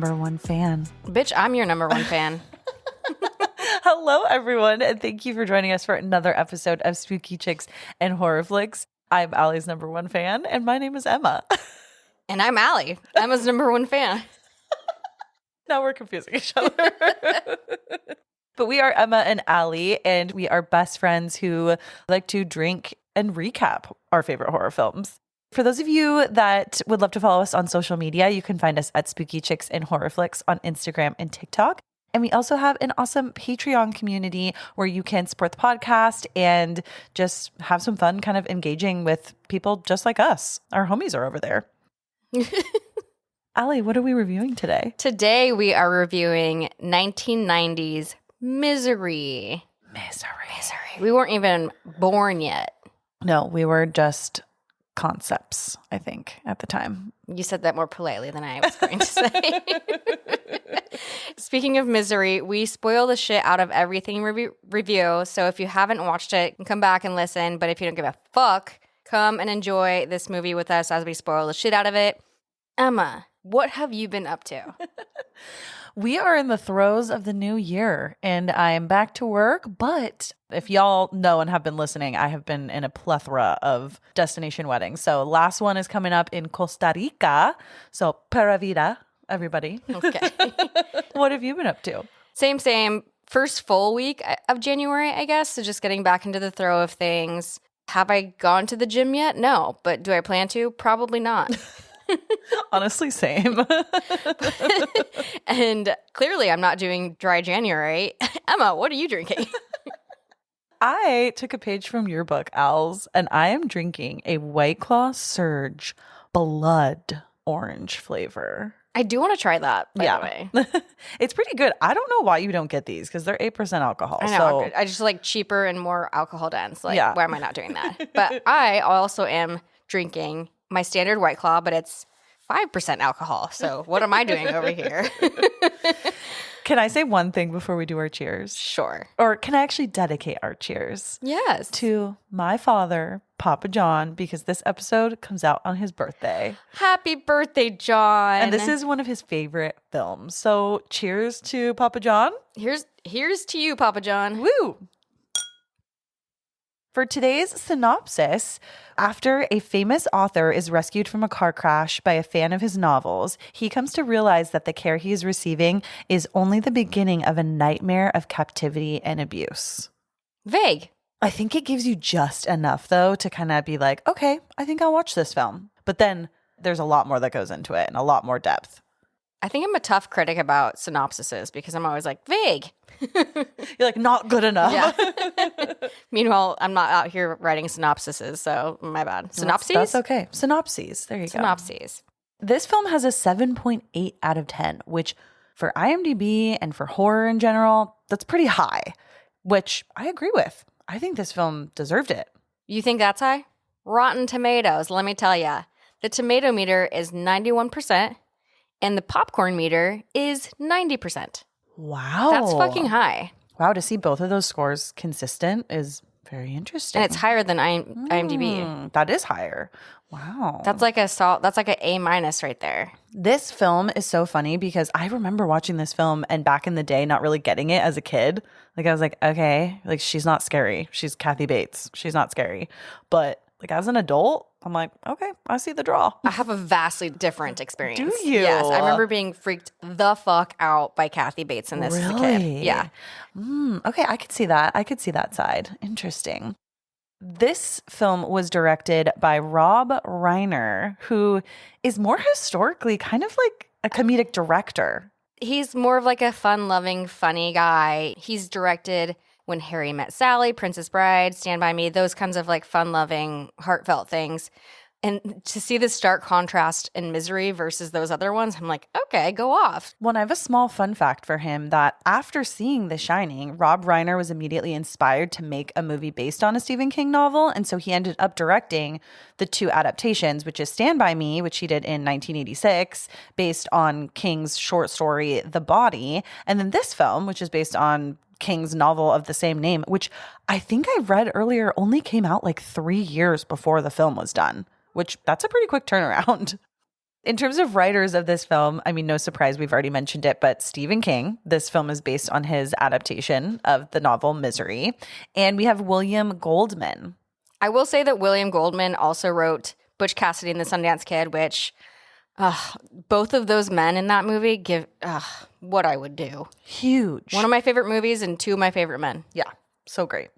number one fan. Bitch, I'm your number one fan. Hello, everyone, and thank you for joining us for another episode of Spooky Chicks and Horror Flicks. I'm Allie's number one fan, and my name is Emma. And I'm Allie. Emma's number one fan. Now we're confusing each other. But we are Emma and Allie, and we are best friends who like to drink and recap our favorite horror films. For those of you that would love to follow us on social media, you can find us at Spooky Chicks and Horror Flicks on Instagram and TikTok. And we also have an awesome Patreon community where you can support the podcast and just have some fun kind of engaging with people just like us. Our homies are over there. Allie, what are we reviewing today? Today we are reviewing 1990s Misery. Misery. We weren't even born yet. No, we were just concepts, I think, at the time. You said that more politely than I was going to say. Speaking of Misery, we spoil the shit out of everything review. So if you haven't watched it, come back and listen. But if you don't give a fuck, come and enjoy this movie with us as we spoil the shit out of it. Emma, what have you been up to? We are in the throes of the new year, and I am back to work. But if y'all know and have been listening, I have been in a plethora of destination weddings. So last one is coming up in Costa Rica. So pura vida, everybody. Okay. What have you been up to? Same. First full week of January, I guess. So just getting back into the throw of things. Have I gone to the gym yet? No. But do I plan to? Probably not. Honestly, same. And clearly I'm not doing dry January. Emma, what are you drinking? I took a page from your book, Al's, and I am drinking a White Claw Surge blood orange flavor. I do want to try that, by the way. It's pretty good. I don't know why you don't get these because they're 8% alcohol. I know. So. I just like cheaper and more alcohol dense. Like, Yeah. Why am I not doing that? But I also am drinking my standard White Claw, but it's 5% alcohol. So what am I doing over here? Can I say one thing before we do our cheers? Sure. Or can I actually dedicate our cheers? Yes. To my father, Papa John, because this episode comes out on his birthday. Happy birthday, John. And this is one of his favorite films. So cheers to Papa John. Here's to you, Papa John. Woo! For today's synopsis, after a famous author is rescued from a car crash by a fan of his novels, he comes to realize that the care he is receiving is only the beginning of a nightmare of captivity and abuse. Vague. I think it gives you just enough, though, to kind of be like, okay, I think I'll watch this film. But then there's a lot more that goes into it and a lot more depth. I think I'm a tough critic about synopsises because I'm always like, vague. You're like, not good enough. Yeah. Meanwhile, I'm not out here writing synopsises, so my bad. Synopses? That's okay. Synopses. There you go. Synopses. This film has a 7.8 out of 10, which for IMDb and for horror in general, that's pretty high, which I agree with. I think this film deserved it. You think that's high? Rotten Tomatoes, let me tell ya. The tomato meter is 91%, and the popcorn meter is 90%. Wow. That's fucking high. Wow, to see both of those scores consistent is very interesting. And it's higher than IMDb. That is higher. Wow. That's like an A- right there. This film is so funny because I remember watching this film and back in the day not really getting it as a kid. Like I was like, okay, like she's not scary. She's Kathy Bates. She's not scary. But like as an adult, I'm like, okay, I see the draw. I have a vastly different experience. Do you? Yes. I remember being freaked the fuck out by Kathy Bates in this as a kid. Yeah. Okay, I could see that. I could see that side. Interesting. This film was directed by Rob Reiner, who is more historically kind of like a comedic director. He's more of like a fun-loving, funny guy. He's directed When Harry Met Sally, Princess Bride, Stand By Me, those kinds of like fun-loving, heartfelt things. And to see the stark contrast in Misery versus those other ones, I'm like, okay, go off. Well, I have a small fun fact for him that after seeing The Shining, Rob Reiner was immediately inspired to make a movie based on a Stephen King novel. And so he ended up directing the two adaptations, which is Stand By Me, which he did in 1986, based on King's short story, The Body. And then this film, which is based on King's novel of the same name, which I think I read earlier only came out like 3 years before the film was done. Which that's a pretty quick turnaround. In terms of writers of this film, I mean, no surprise, we've already mentioned it, but Stephen King. This film is based on his adaptation of the novel Misery. And we have William Goldman. I will say that William Goldman also wrote Butch Cassidy and the Sundance Kid, which both of those men in that movie give what I would do. Huge. One of my favorite movies and two of my favorite men. Yeah, so great.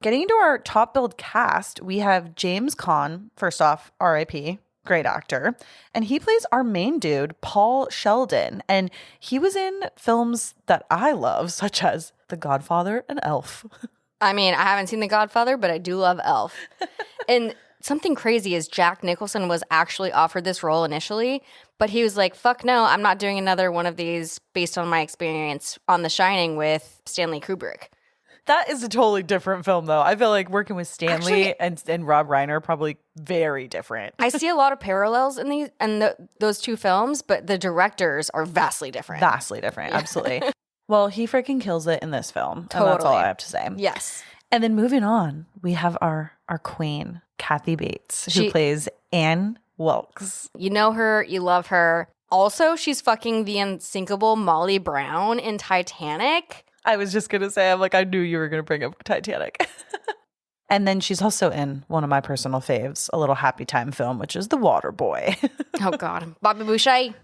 Getting into our top billed cast, we have James Caan, first off, R.I.P., great actor. And he plays our main dude, Paul Sheldon. And he was in films that I love, such as The Godfather and Elf. I mean, I haven't seen The Godfather, but I do love Elf. And something crazy is Jack Nicholson was actually offered this role initially, but he was like, fuck no, I'm not doing another one of these based on my experience on The Shining with Stanley Kubrick. That is a totally different film, though. I feel like working with Stanley and Rob Reiner are probably very different. I see a lot of parallels in those two films, but the directors are vastly different. Vastly different, absolutely. Well, he freaking kills it in this film. Totally. And that's all I have to say. Yes. And then moving on, we have our queen, Kathy Bates, who plays Anne Wilkes. You know her, you love her. Also, she's fucking the unsinkable Molly Brown in Titanic. I was just going to say, I knew you were going to bring up Titanic. And then she's also in one of my personal faves, a little happy time film, which is The Water Boy. Oh, God. Bobby Boucher.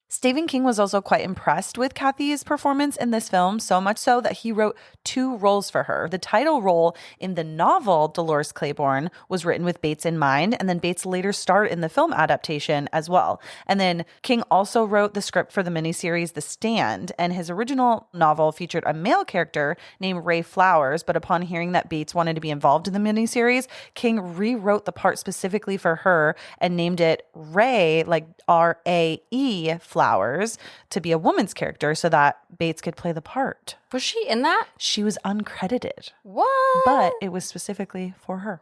Stephen King was also quite impressed with Kathy's performance in this film, so much so that he wrote 2 roles for her. The title role in the novel Dolores Claiborne was written with Bates in mind, and then Bates later starred in the film adaptation as well. And then King also wrote the script for the miniseries The Stand, and his original novel featured a male character named Ray Flowers, but upon hearing that Bates wanted to be involved in the miniseries, King rewrote the part specifically for her and named it Ray, like R-A-E Flowers, to be a woman's character so that Bates could play the part. Was she in that? She was uncredited. What? But it was specifically for her.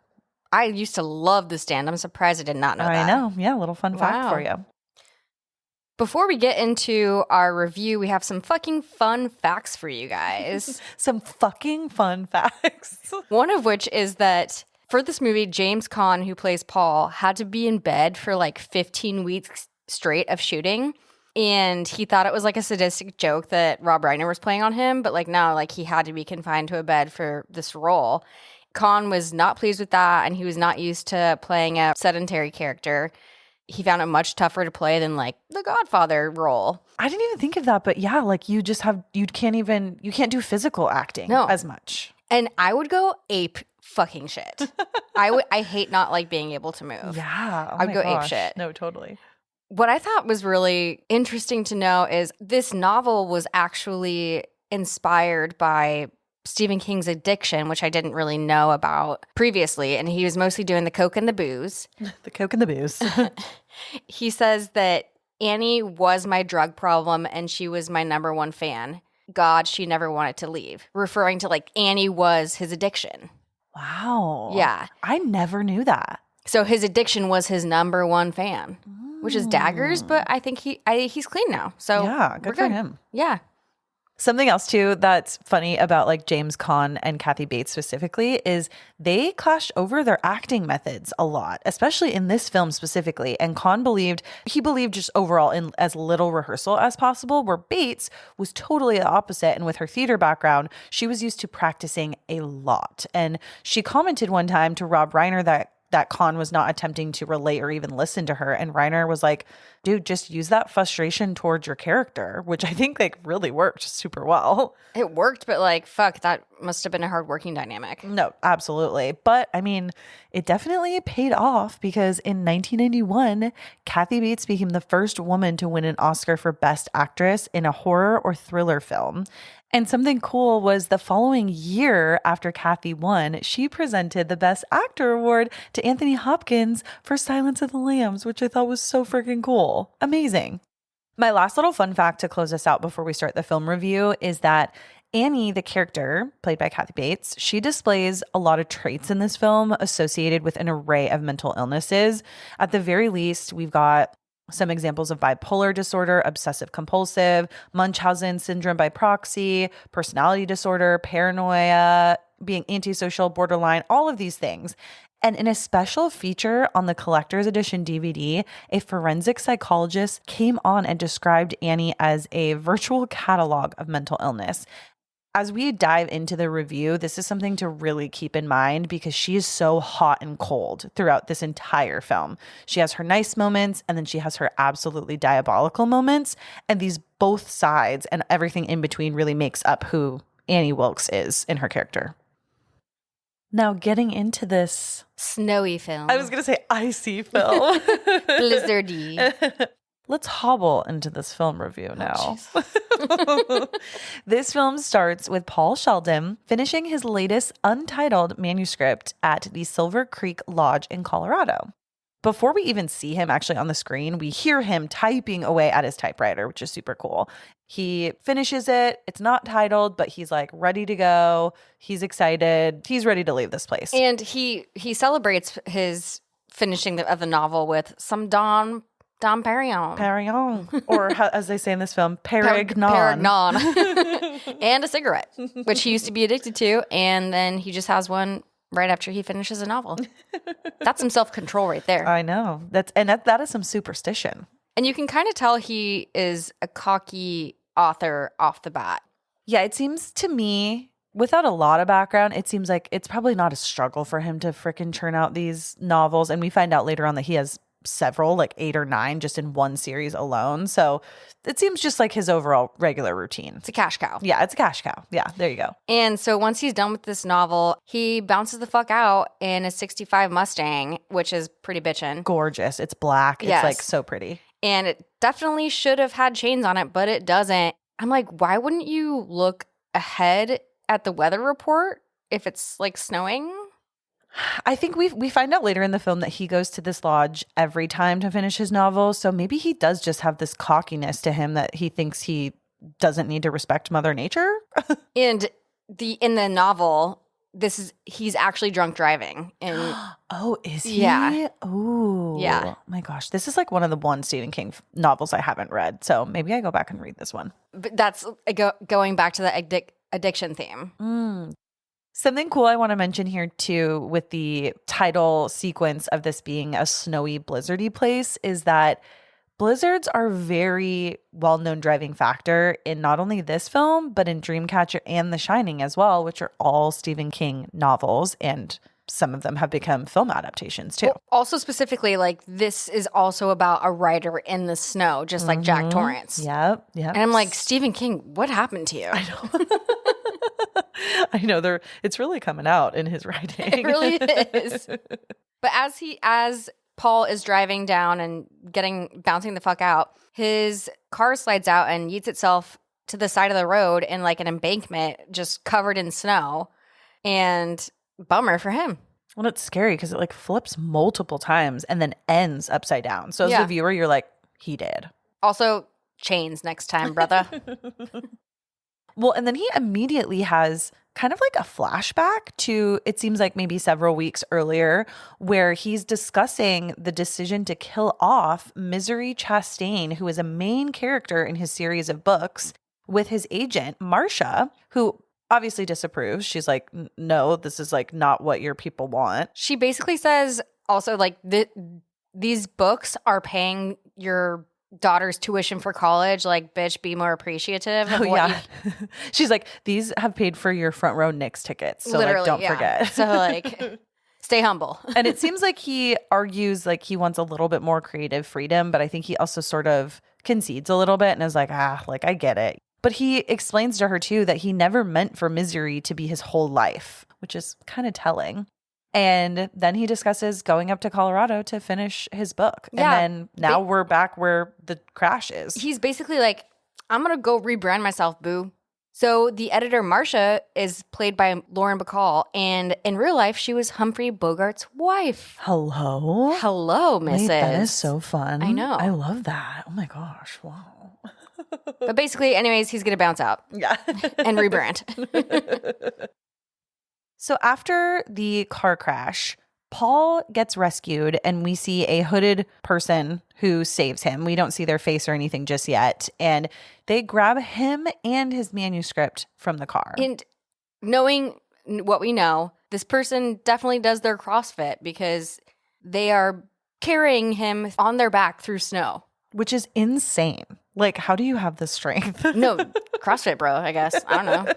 I used to love The Stand. I'm surprised I did not know that. I know. Yeah, a little fun fact for you. Before we get into our review, we have some fucking fun facts for you guys. Some fucking fun facts. One of which is that for this movie, James Caan, who plays Paul, had to be in bed for like 15 weeks straight of shooting. And he thought it was like a sadistic joke that Rob Reiner was playing on him. But like, no, like he had to be confined to a bed for this role. Caan was not pleased with that. And he was not used to playing a sedentary character. He found it much tougher to play than like the Godfather role. I didn't even think of that. But yeah, like you can't do physical acting as much. And I would go ape fucking shit. I hate not like being able to move. Yeah. Oh I would go ape shit. No, totally. What I thought was really interesting to know is this novel was actually inspired by Stephen King's addiction, which I didn't really know about previously. And he was mostly doing the coke and the booze. The coke and the booze. He says that Annie was my drug problem and she was my number one fan. God, she never wanted to leave. Referring to like Annie was his addiction. Wow. Yeah. I never knew that. So his addiction was his number one fan. Which is daggers, but I think he's clean now. So yeah, good for him. Yeah. Something else too that's funny about like James Caan and Kathy Bates specifically is they clashed over their acting methods a lot, especially in this film specifically. And Caan believed just overall in as little rehearsal as possible, where Bates was totally the opposite. And with her theater background, she was used to practicing a lot. And she commented one time to Rob Reiner that Caan was not attempting to relate or even listen to her. And Reiner was like, dude, just use that frustration towards your character, which I think like really worked super well. It worked, but like, fuck, that must have been a hard working dynamic. No, absolutely. But I mean, it definitely paid off because in 1991, Kathy Bates became the first woman to win an Oscar for Best Actress in a horror or thriller film. And something cool was the following year after Kathy won, she presented the Best Actor award to Anthony Hopkins for Silence of the Lambs, which I thought was so freaking cool. Amazing. My last little fun fact to close us out before we start the film review is that Annie, the character played by Kathy Bates, she displays a lot of traits in this film associated with an array of mental illnesses. At the very least, we've got some examples of bipolar disorder, obsessive compulsive, Munchausen syndrome by proxy, personality disorder, paranoia, being antisocial, borderline, all of these things. And in a special feature on the collector's edition DVD, a forensic psychologist came on and described Annie as a virtual catalog of mental illness. As we dive into the review, this is something to really keep in mind because she is so hot and cold throughout this entire film. She has her nice moments and then she has her absolutely diabolical moments. And these both sides and everything in between really makes up who Annie Wilkes is in her character. Now, getting into this snowy film. I was going to say icy film. Blizzardy. Let's hobble into this film review now. Oh, this film starts with Paul Sheldon finishing his latest untitled manuscript at the Silver Creek Lodge in Colorado. Before we even see him actually on the screen, we hear him typing away at his typewriter, which is super cool. He finishes it. It's not titled, but he's like ready to go. He's excited. He's ready to leave this place. And he celebrates his finishing of the novel with some Dom Perignon. Perignon. Or as they say in this film, Perignon. Perignon. And a cigarette, which he used to be addicted to. And then he just has one right after he finishes a novel. That's some self-control right there. I know. That is some superstition. And you can kind of tell he is a cocky author off the bat. Yeah, it seems to me, without a lot of background, it seems like it's probably not a struggle for him to frickin' churn out these novels. And we find out later on that he has several, like 8 or 9 just in one series alone. So it seems just like his overall regular routine. It's a cash cow. Yeah, it's a cash cow. Yeah, there you go. And so once he's done with this novel, he bounces the fuck out in a 65 Mustang, which is pretty bitchin'. Gorgeous. It's black. Yes. It's like so pretty. And it definitely should have had chains on it, but it doesn't. I'm like, why wouldn't you look ahead at the weather report if it's like snowing? I think we find out later in the film that he goes to this lodge every time to finish his novel. So maybe he does just have this cockiness to him that he thinks he doesn't need to respect Mother Nature. And in the novel, he's actually drunk driving. And oh, is he? Yeah. Oh, yeah. My gosh, this is like one of the one Stephen King novels I haven't read. So maybe I go back and read this one. But that's going back to the addiction theme. Something cool I want to mention here too with the title sequence of this being a snowy, blizzardy place is that blizzards are a very well-known driving factor in not only this film, but in Dreamcatcher and The Shining as well, which are all Stephen King novels, and some of them have become film adaptations too. Well, also specifically, like this is also about a writer in the snow, just like Jack Torrance. Yep. And I'm like, Stephen King, what happened to you? I know. I know it's really coming out in his writing. It really is. But as Paul is driving down and bouncing the fuck out, his car slides out and yeets itself to the side of the road in like an embankment just covered in snow. And bummer for him. Well, it's scary because it like flips multiple times and then ends upside down. So as a viewer, you're like, he did. Also, chains next time, brother. Well, and then he immediately has kind of like a flashback to, it seems like maybe several weeks earlier, where he's discussing the decision to kill off Misery Chastain, who is a main character in his series of books, with his agent, Marcia, who obviously disapproves. She's like, no, this is like not what your people want. She basically says also like these books are paying your daughter's tuition for college. Like, bitch, be more appreciative of what She's like, these have paid for your front row Knicks tickets. So literally, like, don't forget. So like, stay humble. And it seems like he argues like he wants a little bit more creative freedom, but I think he also sort of concedes a little bit and is like, like I get it. But he explains to her too that he never meant for Misery to be his whole life, which is kind of telling. And then he discusses going up to Colorado to finish his book. Yeah. And then now we're back where the crash is. He's basically like, I'm going to go rebrand myself, boo. So the editor, Marcia, is played by Lauren Bacall. And in real life, she was Humphrey Bogart's wife. Hello? Hello, Mrs. Wait, that is so fun. I know. I love that. Oh my gosh. Wow. But basically, anyways, he's going to bounce out. Yeah. And rebrand. So after the car crash, Paul gets rescued and we see a hooded person who saves him. We don't see their face or anything just yet. And they grab him and his manuscript from the car. And knowing what we know, this person definitely does their CrossFit because they are carrying him on their back through snow. Which is insane. Like, how do you have the strength? No, CrossFit bro, I guess. I don't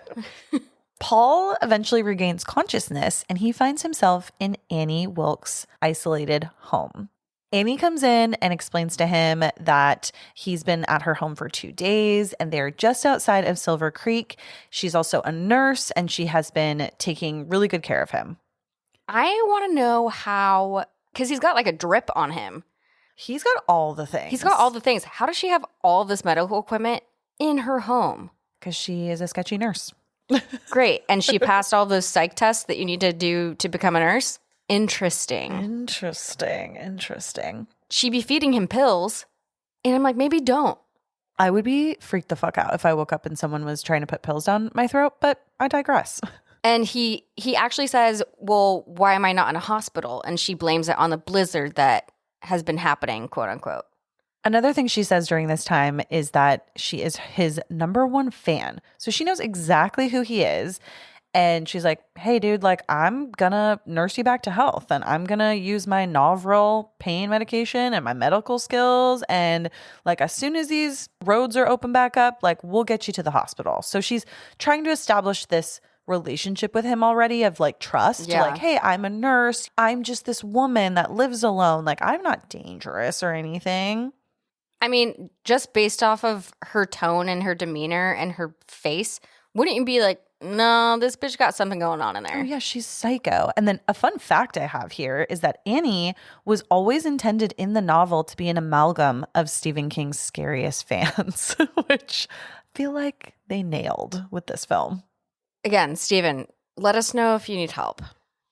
know. Paul eventually regains consciousness and he finds himself in Annie Wilkes' isolated home. Annie comes in and explains to him that he's been at her home for 2 days and they're just outside of Silver Creek. She's also a nurse and she has been taking really good care of him. I want to know how, because he's got like a drip on him. He's got all the things. He's got all the things. How does she have all this medical equipment in her home? Because she is a sketchy nurse. Great. And she passed all those psych tests that you need to do to become a nurse? Interesting. Interesting. She be feeding him pills. And I'm like, maybe don't. I would be freaked the fuck out if I woke up and someone was trying to put pills down my throat, but I digress. And he actually says, well, why am I not in a hospital? And she blames it on the blizzard that has been happening, quote unquote. Another thing she says during this time is that she is his number one fan. So she knows exactly who he is. And she's like, hey, dude, like, I'm gonna nurse you back to health and I'm gonna use my Novril pain medication and my medical skills. And like, as soon as these roads are open back up, like, we'll get you to the hospital. So she's trying to establish this relationship with him already of like trust. Yeah. Like, hey, I'm a nurse. I'm just this woman that lives alone. Like, I'm not dangerous or anything. I mean, just based off of her tone and her demeanor and her face, wouldn't you be like, no, this bitch got something going on in there? Oh, yeah, she's psycho. And then a fun fact I have here is that Annie was always intended in the novel to be an amalgam of Stephen King's scariest fans, which I feel like they nailed with this film. Again, Stephen, let us know if you need help.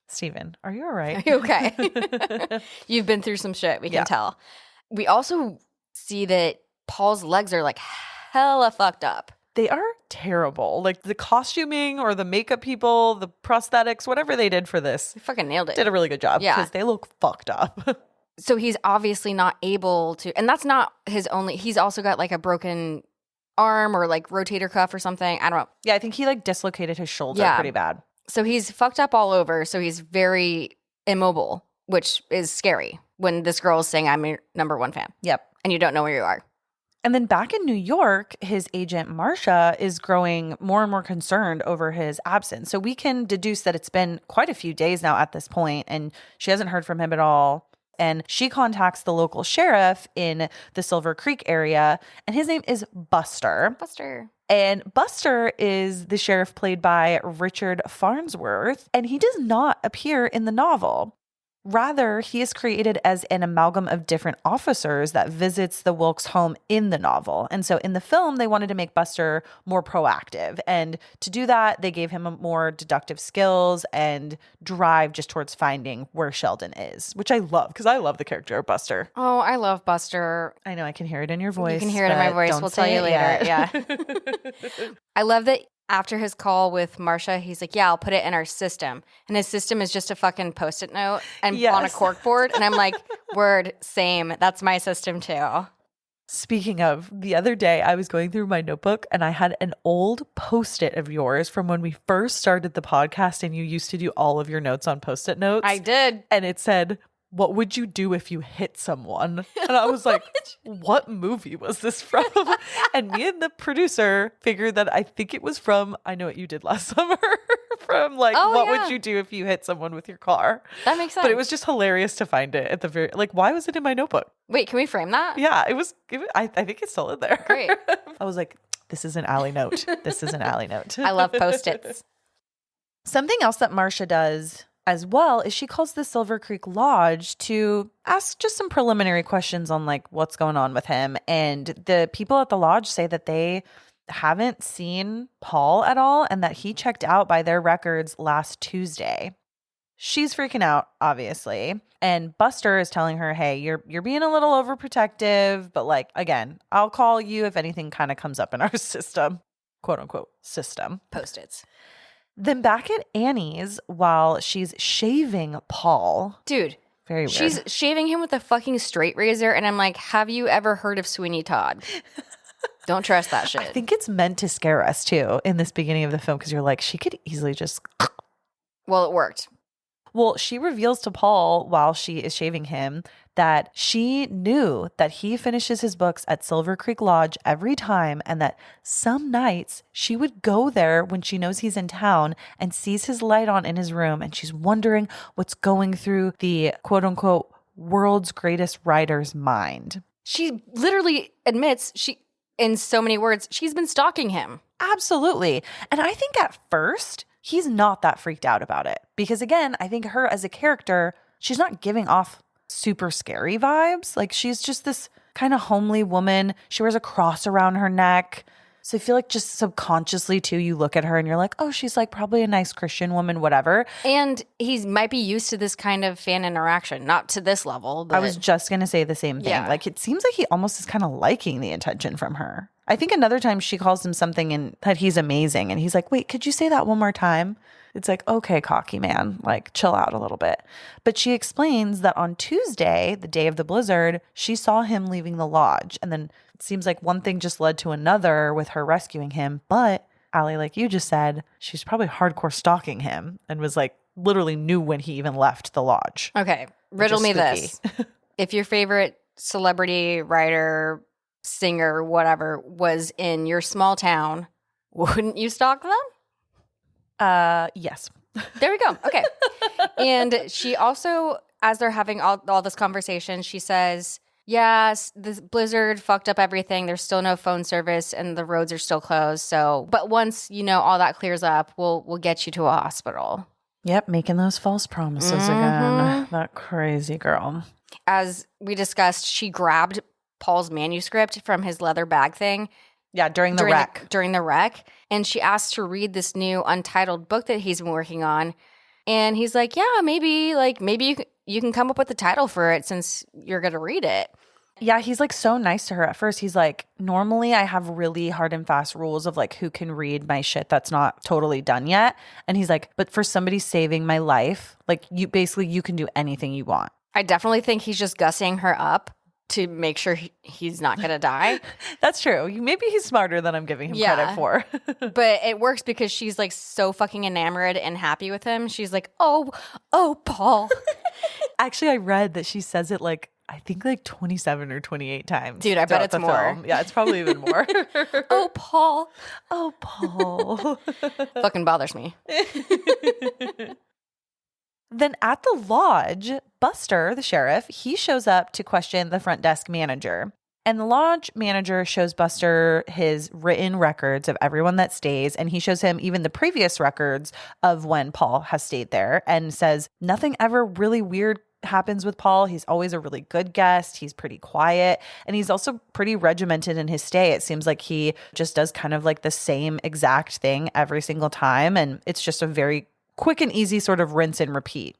Stephen, are you all right? Are you okay? You've been through some shit, we can tell. We also see that Paul's legs are like hella fucked up. They are terrible. Like the costuming or the makeup people, the prosthetics, whatever they did for this. They fucking nailed it. Did a really good job Yeah. because they look fucked up. So he's obviously not able to, and that's not his only, he's also got like a broken arm or like rotator cuff or something. I don't know. Yeah, I think he like dislocated his shoulder Yeah. pretty bad. So he's fucked up all over. So he's very immobile, which is scary when this girl is saying, I'm your number one fan. Yep. And you don't know where you are. And then back in New York, his agent, Marcia, is growing more and more concerned over his absence. So we can deduce that it's been quite a few days now at this point, and she hasn't heard from him at all. And she contacts the local sheriff in the Silver Creek area, and his name is Buster. Buster. And Buster is the sheriff played by Richard Farnsworth, and he does not appear in the novel. Rather, he is created as an amalgam of different officers that visits the Wilkes home in the novel. And so in the film, they wanted to make Buster more proactive. And to do that, they gave him a more deductive skills and drive just towards finding where Sheldon is, which I love because I love the character of Buster. Oh, I love Buster. I know I can hear it in your voice. You can hear it in my voice. We'll tell you later. Yeah. I love that after his call with Marcia, he's like, yeah, I'll put it in our system. And his system is just a fucking Post-it note and on a corkboard. And I'm like, word, same. That's my system too. Speaking of, the other day I was going through my notebook and I had an old Post-it of yours from when we first started the podcast and you used to do all of your notes on Post-it notes. I did. And it said, what would you do if you hit someone? And I was like, what movie was this from? And me and the producer figured that I think it was from I Know What You Did Last Summer. From like, what would you do if you hit someone with your car? That makes sense. But it was just hilarious to find it at the very, like, why was it in my notebook? Wait, can we frame that? Yeah, I think it's still in there. Great. I was like, this is an Allie note. This is an Allie note. I love Post-its. Something else that Marcia does as well is she calls the Silver Creek Lodge to ask just some preliminary questions on like what's going on with him. And the people at the lodge say that they haven't seen Paul at all and that he checked out by their records last Tuesday. She's freaking out, obviously. And Buster is telling her, hey, you're being a little overprotective, but like, again, I'll call you if anything kind of comes up in our system, quote unquote, system. Post-its. Then back at Annie's, while she's shaving Paul. Dude. Very weird. She's shaving him with a fucking straight razor, and I'm like, have you ever heard of Sweeney Todd? Don't trust that shit. I think it's meant to scare us too in this beginning of the film because you're like, she could easily just. Well, it worked. Well, she reveals to Paul while she is shaving him that she knew that he finishes his books at Silver Creek Lodge every time and that some nights she would go there when she knows he's in town and sees his light on in his room and she's wondering what's going through the quote unquote world's greatest writer's mind. She literally admits in so many words, she's been stalking him. Absolutely. And I think at first he's not that freaked out about it because again, I think her as a character, she's not giving off super scary vibes. Like she's just this kind of homely woman. She wears a cross around her neck. So I feel like just subconsciously too, you look at her and you're like, oh, she's like probably a nice Christian woman, whatever. And he might be used to this kind of fan interaction, not to this level. But I was just going to say the same thing. Yeah. Like it seems like he almost is kind of liking the attention from her. I think another time she calls him something and that he's amazing. And he's like, wait, could you say that one more time? It's like, okay, cocky man, like chill out a little bit. But she explains that on Tuesday, the day of the blizzard, she saw him leaving the lodge. And then it seems like one thing just led to another with her rescuing him. But Allie, like you just said, she's probably hardcore stalking him and was like literally knew when he even left the lodge. Okay, riddle me this. If your favorite celebrity, writer, singer, whatever, was in your small town, wouldn't you stalk them? Yes. There we go. Okay. And she also, as they're having all this conversation, she says, yes, this blizzard fucked up everything. There's still no phone service and the roads are still closed. So, but once, all that clears up, we'll get you to a hospital. Yep. Making those false promises again. That crazy girl. As we discussed, she grabbed Paul's manuscript from his leather bag thing. Yeah, during the wreck. During the wreck. And she asked to read this new untitled book that he's been working on. And he's like, yeah, maybe you can come up with the title for it since you're going to read it. Yeah, he's like so nice to her at first. He's like, normally I have really hard and fast rules of like who can read my shit that's not totally done yet. And he's like, but for somebody saving my life, like you can do anything you want. I definitely think he's just gussying her up to make sure he's not going to die. That's true. Maybe he's smarter than I'm giving him credit for. But it works because she's like so fucking enamored and happy with him. She's like, oh, Paul. Actually, I read that she says it like, I think like 27 or 28 times. Dude, I bet it's more. Film. Yeah, it's probably even more. Oh, Paul. Oh, Paul. Fucking bothers me. Then at the lodge, Buster, the sheriff, he shows up to question the front desk manager. And the lodge manager shows Buster his written records of everyone that stays. And he shows him even the previous records of when Paul has stayed there and says nothing ever really weird happens with Paul. He's always a really good guest. He's pretty quiet. And he's also pretty regimented in his stay. It seems like he just does kind of like the same exact thing every single time. And it's just a very quick and easy sort of rinse and repeat.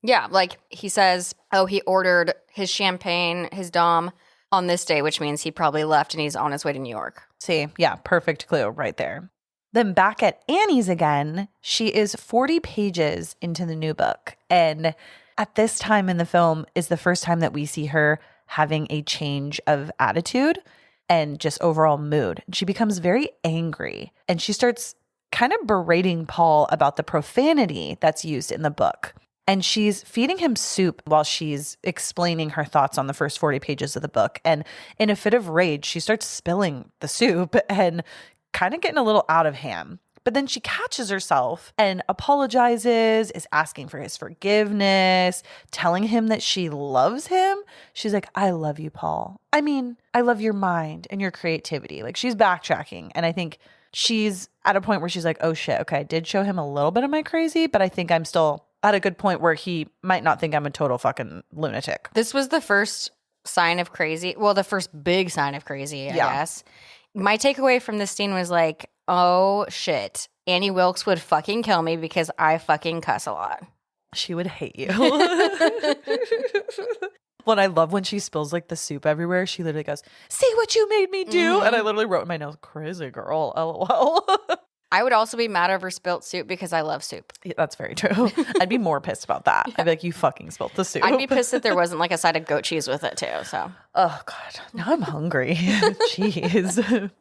Yeah, like he says, he ordered his champagne, his dom on this day, which means he probably left and he's on his way to New York. See, yeah, perfect clue right there. Then back at Annie's again, she is 40 pages into the new book. And at this time in the film is the first time that we see her having a change of attitude and just overall mood. She becomes very angry and she starts kind of berating Paul about the profanity that's used in the book. And she's feeding him soup while she's explaining her thoughts on the first 40 pages of the book. And in a fit of rage, she starts spilling the soup and kind of getting a little out of hand. But then she catches herself and apologizes, is asking for his forgiveness, telling him that she loves him. She's like, I love you, Paul. I mean, I love your mind and your creativity. Like she's backtracking. And I think she's at a point where she's like, oh shit, okay, I did show him a little bit of my crazy, but I think I'm still at a good point where he might not think I'm a total fucking lunatic. This was the first sign of crazy. Well, the first big sign of crazy, I guess. My takeaway from this scene was like, oh shit, Annie Wilkes would fucking kill me because I fucking cuss a lot. She would hate you. Well, I love when she spills like the soup everywhere. She literally goes, see what you made me do. And I literally wrote in my notes, crazy girl, LOL. I would also be mad over spilt soup because I love soup. Yeah, that's very true. I'd be more pissed about that. I'd be like, you fucking spilt the soup. I'd be pissed that there wasn't like a side of goat cheese with it too. So, oh God, now I'm hungry. Jeez.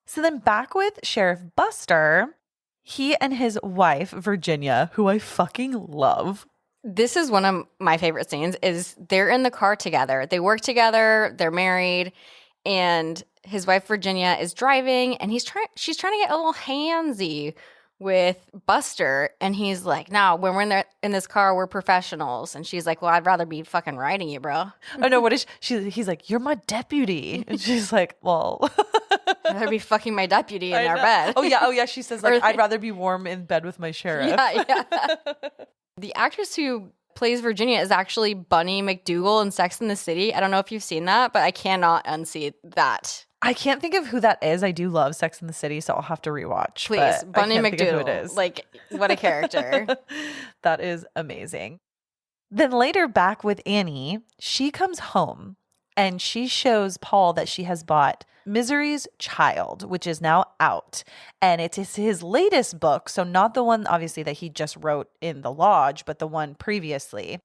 So then back with Sheriff Buster, he and his wife, Virginia, who I fucking love. this is one of my favorite scenes is they're in the car together. They work together, they're married, and his wife Virginia is driving and she's trying to get a little handsy with Buster, and he's like, no, when we're in this car, we're professionals. And she's like, well, I'd rather be fucking riding you, bro. Oh no, what is he's like, you're my deputy. And she's like, well, I'd rather be fucking my deputy in our bed. Oh yeah. She says like, I'd rather be warm in bed with my sheriff. Yeah. The actress who plays Virginia is actually Bunny McDougal in Sex and the City. I don't know if you've seen that, but I cannot unsee that. I can't think of who that is. I do love Sex and the City, so I'll have to rewatch. Please, Bunny McDougal. Who it is. Like, what a character. That is amazing. Then later back with Annie, she comes home and she shows Paul that she has bought Misery's Child, which is now out. And it is his latest book, so not the one obviously that he just wrote in the lodge, but the one previously.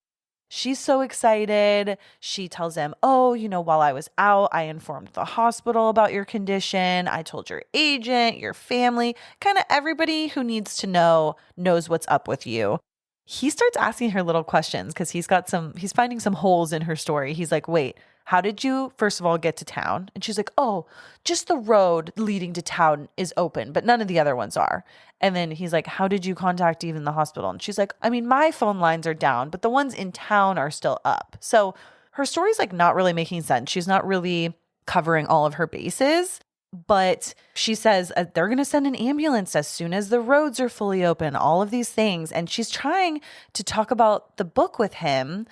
She's so excited. She tells him, oh, while I was out, I informed the hospital about your condition. I told your agent, your family, kind of everybody who needs to know knows what's up with you. He starts asking her little questions because he's finding some holes in her story. He's like, wait, how did you, first of all, get to town? And she's like, oh, just the road leading to town is open, but none of the other ones are. And then he's like, how did you contact even the hospital? And she's like, I mean, my phone lines are down, but the ones in town are still up. So her story's like not really making sense. She's not really covering all of her bases. But she says they're going to send an ambulance as soon as the roads are fully open, all of these things. And she's trying to talk about the book with him,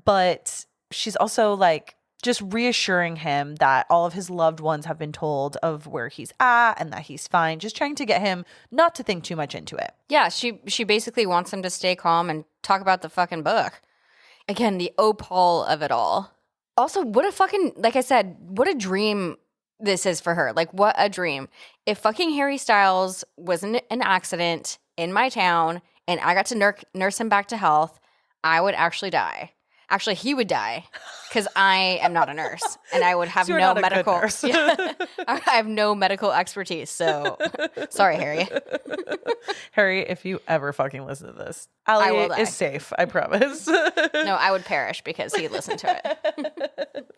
but she's also like just reassuring him that all of his loved ones have been told of where he's at and that he's fine, just trying to get him not to think too much into it. Yeah, she basically wants him to stay calm and talk about the fucking book. Again, the Paul of it all. Also, what a fucking, like I said, what a dream this is for her. Like, what a dream. If fucking Harry Styles was in an accident in my town and I got to nurse him back to health, I would actually die. Actually, he would die because I am not a nurse and I would have so no medical. I have no medical expertise. So sorry, Harry. Harry, if you ever fucking listen to this, Allie is safe. I promise. No, I would perish because he listened to it.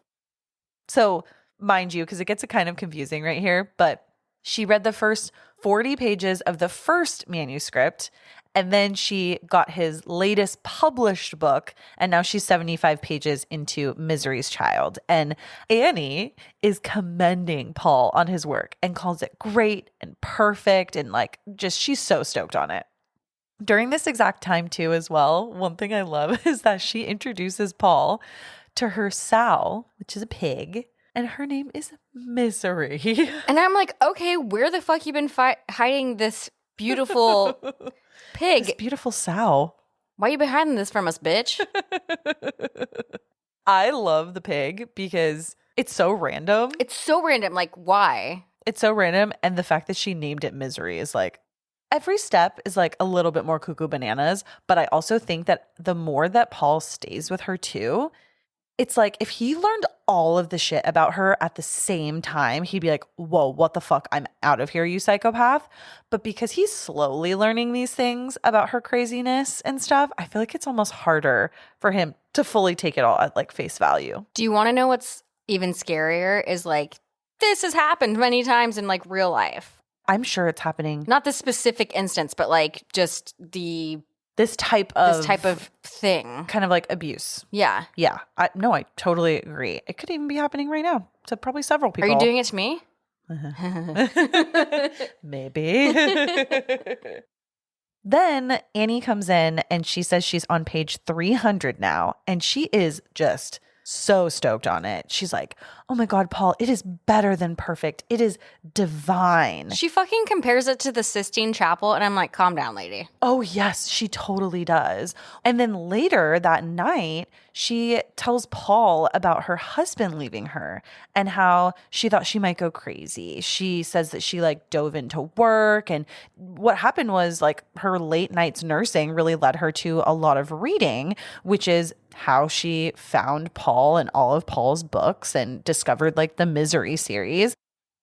So, mind you, because it gets kind of confusing right here, but she read the first 40 pages of the first manuscript. And then she got his latest published book, and now she's 75 pages into Misery's Child. And Annie is commending Paul on his work and calls it great and perfect and she's so stoked on it. During this exact time too as well, one thing I love is that she introduces Paul to her sow, which is a pig, and her name is Misery. And I'm like, okay, where the fuck you been hiding this beautiful pig? This beautiful sow. Why are you been hiding this from us, bitch? I love the pig because it's so random. It's so random. Like, why? It's so random. And the fact that she named it Misery is like, every step is like a little bit more cuckoo bananas. But I also think that the more that Paul stays with her too, it's like if he learned all of the shit about her at the same time, he'd be like, whoa, what the fuck? I'm out of here, you psychopath. But because he's slowly learning these things about her craziness and stuff, I feel like it's almost harder for him to fully take it all at like face value. Do you want to know what's even scarier is like, this has happened many times in like real life. I'm sure it's happening. Not this specific instance, but like just this type of thing. Kind of like abuse. Yeah. Yeah. I totally agree. It could even be happening right now to probably several people. Are you doing it to me? Maybe. Then Annie comes in and she says she's on page 300 now. And she is just so stoked on it. She's like, oh my God, Paul, it is better than perfect. It is divine. She fucking compares it to the Sistine Chapel, and I'm like, calm down, lady. Oh, yes, she totally does. And then later that night, she tells Paul about her husband leaving her and how she thought she might go crazy. She says that she like dove into work, and what happened was like her late nights nursing really led her to a lot of reading, which is how she found Paul and all of Paul's books and discovered like the Misery series.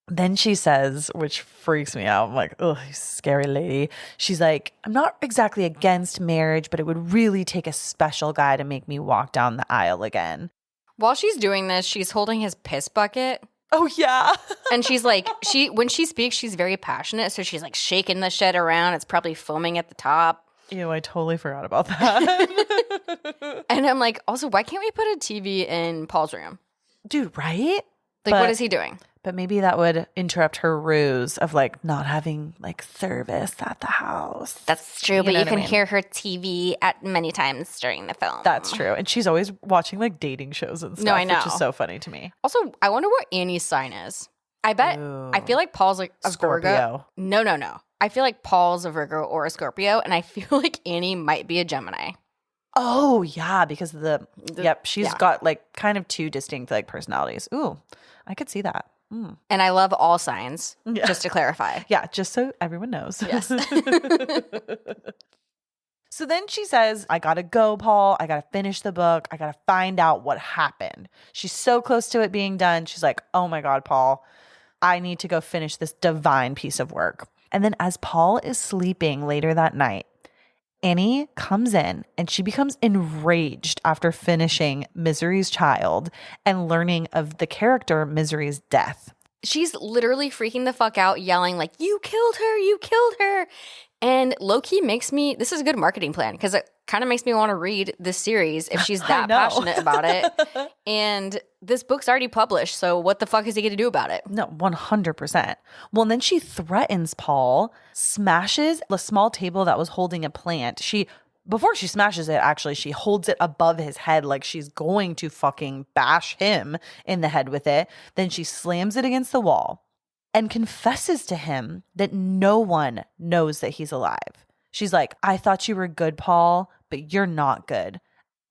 Then she says, which freaks me out, I'm like, oh, scary lady. She's like, I'm not exactly against marriage, but it would really take a special guy to make me walk down the aisle again. While she's doing this, she's holding his piss bucket. Oh, yeah. And she's like, when she speaks, she's very passionate. So she's like shaking the shit around. It's probably foaming at the top. Ew, I totally forgot about that. And I'm like, also, why can't we put a TV in Paul's room? Dude, right? Like, what is he doing? But maybe that would interrupt her ruse of like not having like service at the house. That's true, but you can hear her TV at many times during the film. That's true. And she's always watching like dating shows and stuff, no, I know. which is so funny to me. Also, I wonder what Annie's sign is. I bet, I feel like Paul's like a Scorpio. Virgo. No. I feel like Paul's a Virgo or a Scorpio, and I feel like Annie might be a Gemini. Oh, yeah, because of she's got like kind of two distinct like personalities. Ooh, I could see that. Mm. And I love all signs, just to clarify. Yeah, just so everyone knows. Yes. So then she says, I gotta go, Paul. I gotta finish the book. I gotta find out what happened. She's so close to it being done. She's like, oh my God, Paul, I need to go finish this divine piece of work. And then as Paul is sleeping later that night, Annie comes in and she becomes enraged after finishing Misery's Child and learning of the character Misery's death. She's literally freaking the fuck out, yelling like, you killed her, you killed her. And low-key makes me, this is a good marketing plan because it kind of makes me want to read this series if she's that passionate about it. And this book's already published, so what the fuck is he going to do about it? No, 100%. Well, and then she threatens Paul, smashes the small table that was holding a plant. Before she smashes it, actually, she holds it above his head like she's going to fucking bash him in the head with it. Then she slams it against the wall and confesses to him that no one knows that he's alive. She's like, I thought you were good, Paul, but you're not good.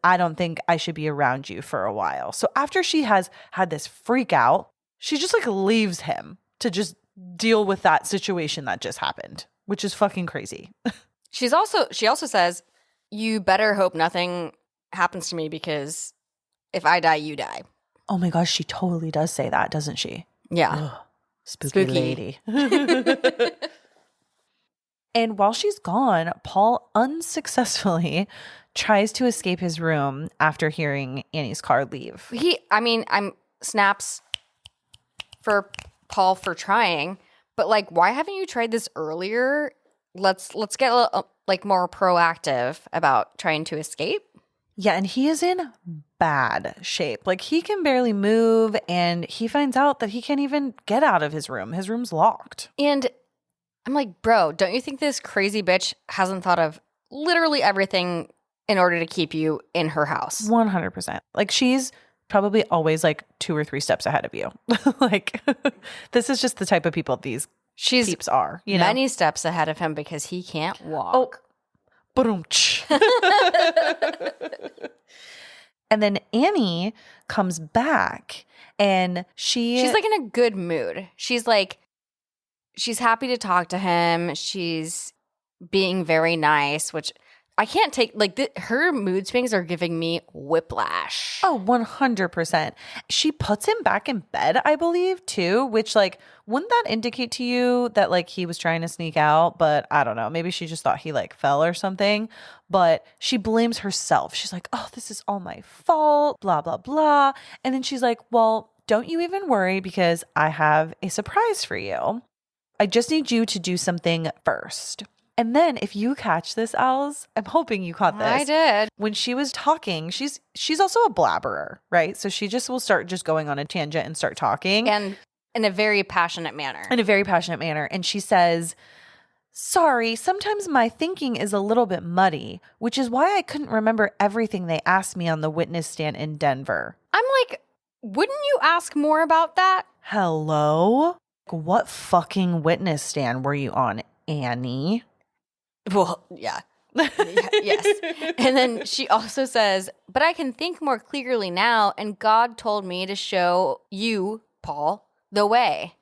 I don't think I should be around you for a while. So after she has had this freak out, she just like leaves him to just deal with that situation that just happened, which is fucking crazy. She also says, you better hope nothing happens to me because if I die, you die. Oh my gosh, she totally does say that, doesn't she? Yeah. Ugh, spooky lady. And while she's gone, Paul unsuccessfully tries to escape his room after hearing Annie's car leave. I'm snaps for Paul for trying, but like, why haven't you tried this earlier? Let's get a little, like more proactive about trying to escape. Yeah, and he is in bad shape. Like he can barely move, and he finds out that he can't even get out of his room. His room's locked. And I'm like, bro, don't you think this crazy bitch hasn't thought of literally everything in order to keep you in her house? 100%. Like she's probably always like 2 or 3 steps ahead of you. Like this is just the type of people these peeps are. You know? Many steps ahead of him because he can't walk. Oh, boom. And then Annie comes back and she's like in a good mood. She's like, she's happy to talk to him. She's being very nice, which I can't take. Like her mood swings are giving me whiplash. Oh, 100%. She puts him back in bed, I believe, too, which like, wouldn't that indicate to you that like he was trying to sneak out? But I don't know. Maybe she just thought he like fell or something. But she blames herself. She's like, oh, this is all my fault, blah, blah, blah. And then she's like, well, don't you even worry because I have a surprise for you. I just need you to do something first. And then if you catch this, Els, I'm hoping you caught this. I did. When she was talking, she's also a blabberer, right? So she just will start just going on a tangent and start talking. And in a very passionate manner. In a very passionate manner. And she says Sorry, sometimes my thinking is a little bit muddy, which is why I couldn't remember everything they asked me on the witness stand in Denver. I'm like, wouldn't you ask more about that? Hello? What fucking witness stand were you on, Annie? Well, yeah. Yes. And then she also says, but I can think more clearly now, and God told me to show you, Paul, the way.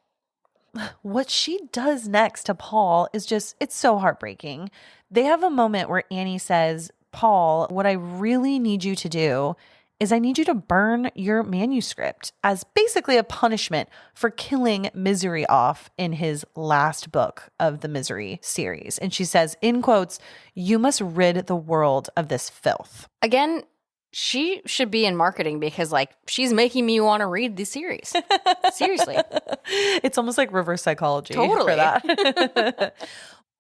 What she does next to Paul is just, it's so heartbreaking. They have a moment where Annie says, Paul, what I really need you to do is I need you to burn your manuscript as basically a punishment for killing Misery off in his last book of the Misery series. And she says, in quotes, you must rid the world of this filth. Again, she should be in marketing because, like, she's making me want to read the series. Seriously. It's almost like reverse psychology Totally. for that.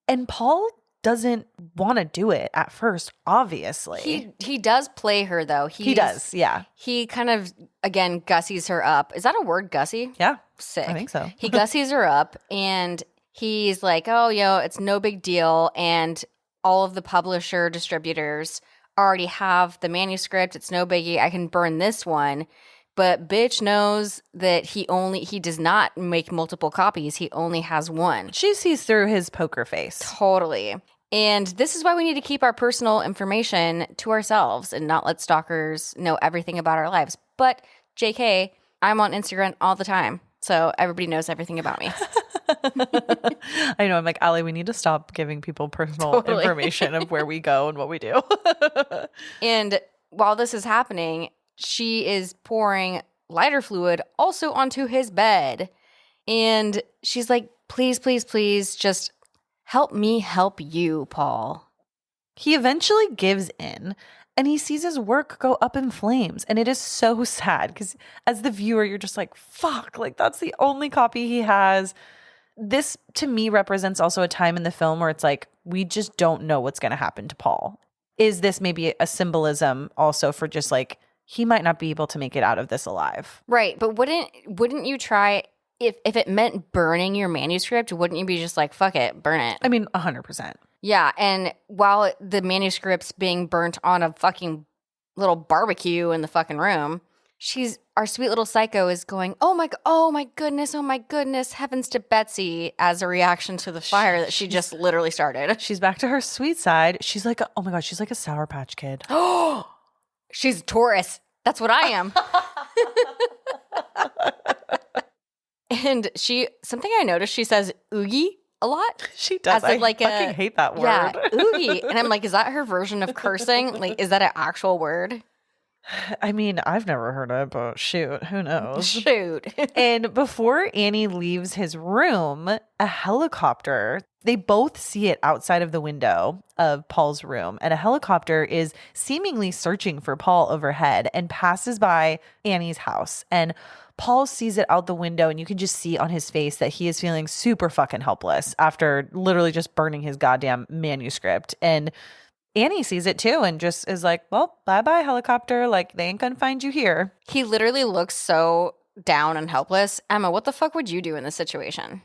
And Paul doesn't want to do it at first, obviously. He does play her, though. He does, yeah. He kind of, again, gussies her up. Is that a word, gussy? Yeah. Sick. I think so. He gussies her up, and he's like, oh, it's no big deal. And all of the publisher distributors already have the manuscript. It's no biggie. I can burn this one. But bitch knows that he does not make multiple copies. He only has one. She sees through his poker face. Totally. And this is why we need to keep our personal information to ourselves and not let stalkers know everything about our lives. But JK, I'm on Instagram all the time, so everybody knows everything about me. I know. I'm like, Allie, we need to stop giving people personal information of where we go and what we do. And while this is happening, she is pouring lighter fluid also onto his bed. And she's like, please, please, please, just help me help you, Paul. He eventually gives in and he sees his work go up in flames. And it is so sad because as the viewer, you're just like, fuck, like that's the only copy he has. This to me represents also a time in the film where it's like, we just don't know what's going to happen to Paul. Is this maybe a symbolism also for just like, he might not be able to make it out of this alive? Right. But wouldn't you try, if it meant burning your manuscript, wouldn't you be just like, fuck it, burn it? I mean, 100%. Yeah. And while the manuscript's being burnt on a fucking little barbecue in the fucking room, our sweet little psycho is going, oh my goodness, heavens to Betsy, as a reaction to the fire that she just literally started. She's back to her sweet side. She's like, oh my God, she's like a Sour Patch Kid. Oh, she's a Taurus. That's what I am. And something I noticed, she says oogie a lot. She does. I fucking hate that word. Yeah, oogie. And I'm like, is that her version of cursing? Like, is that an actual word? I mean, I've never heard it, but shoot, who knows? Shoot. And before Annie leaves his room, a helicopter, they both see it outside of the window of Paul's room, and a helicopter is seemingly searching for Paul overhead and passes by Annie's house. And Paul sees it out the window, and you can just see on his face that he is feeling super fucking helpless after literally just burning his goddamn manuscript. And Annie sees it too and just is like, well, bye-bye, helicopter. Like, they ain't gonna find you here. He literally looks so down and helpless. Emma, what the fuck would you do in this situation?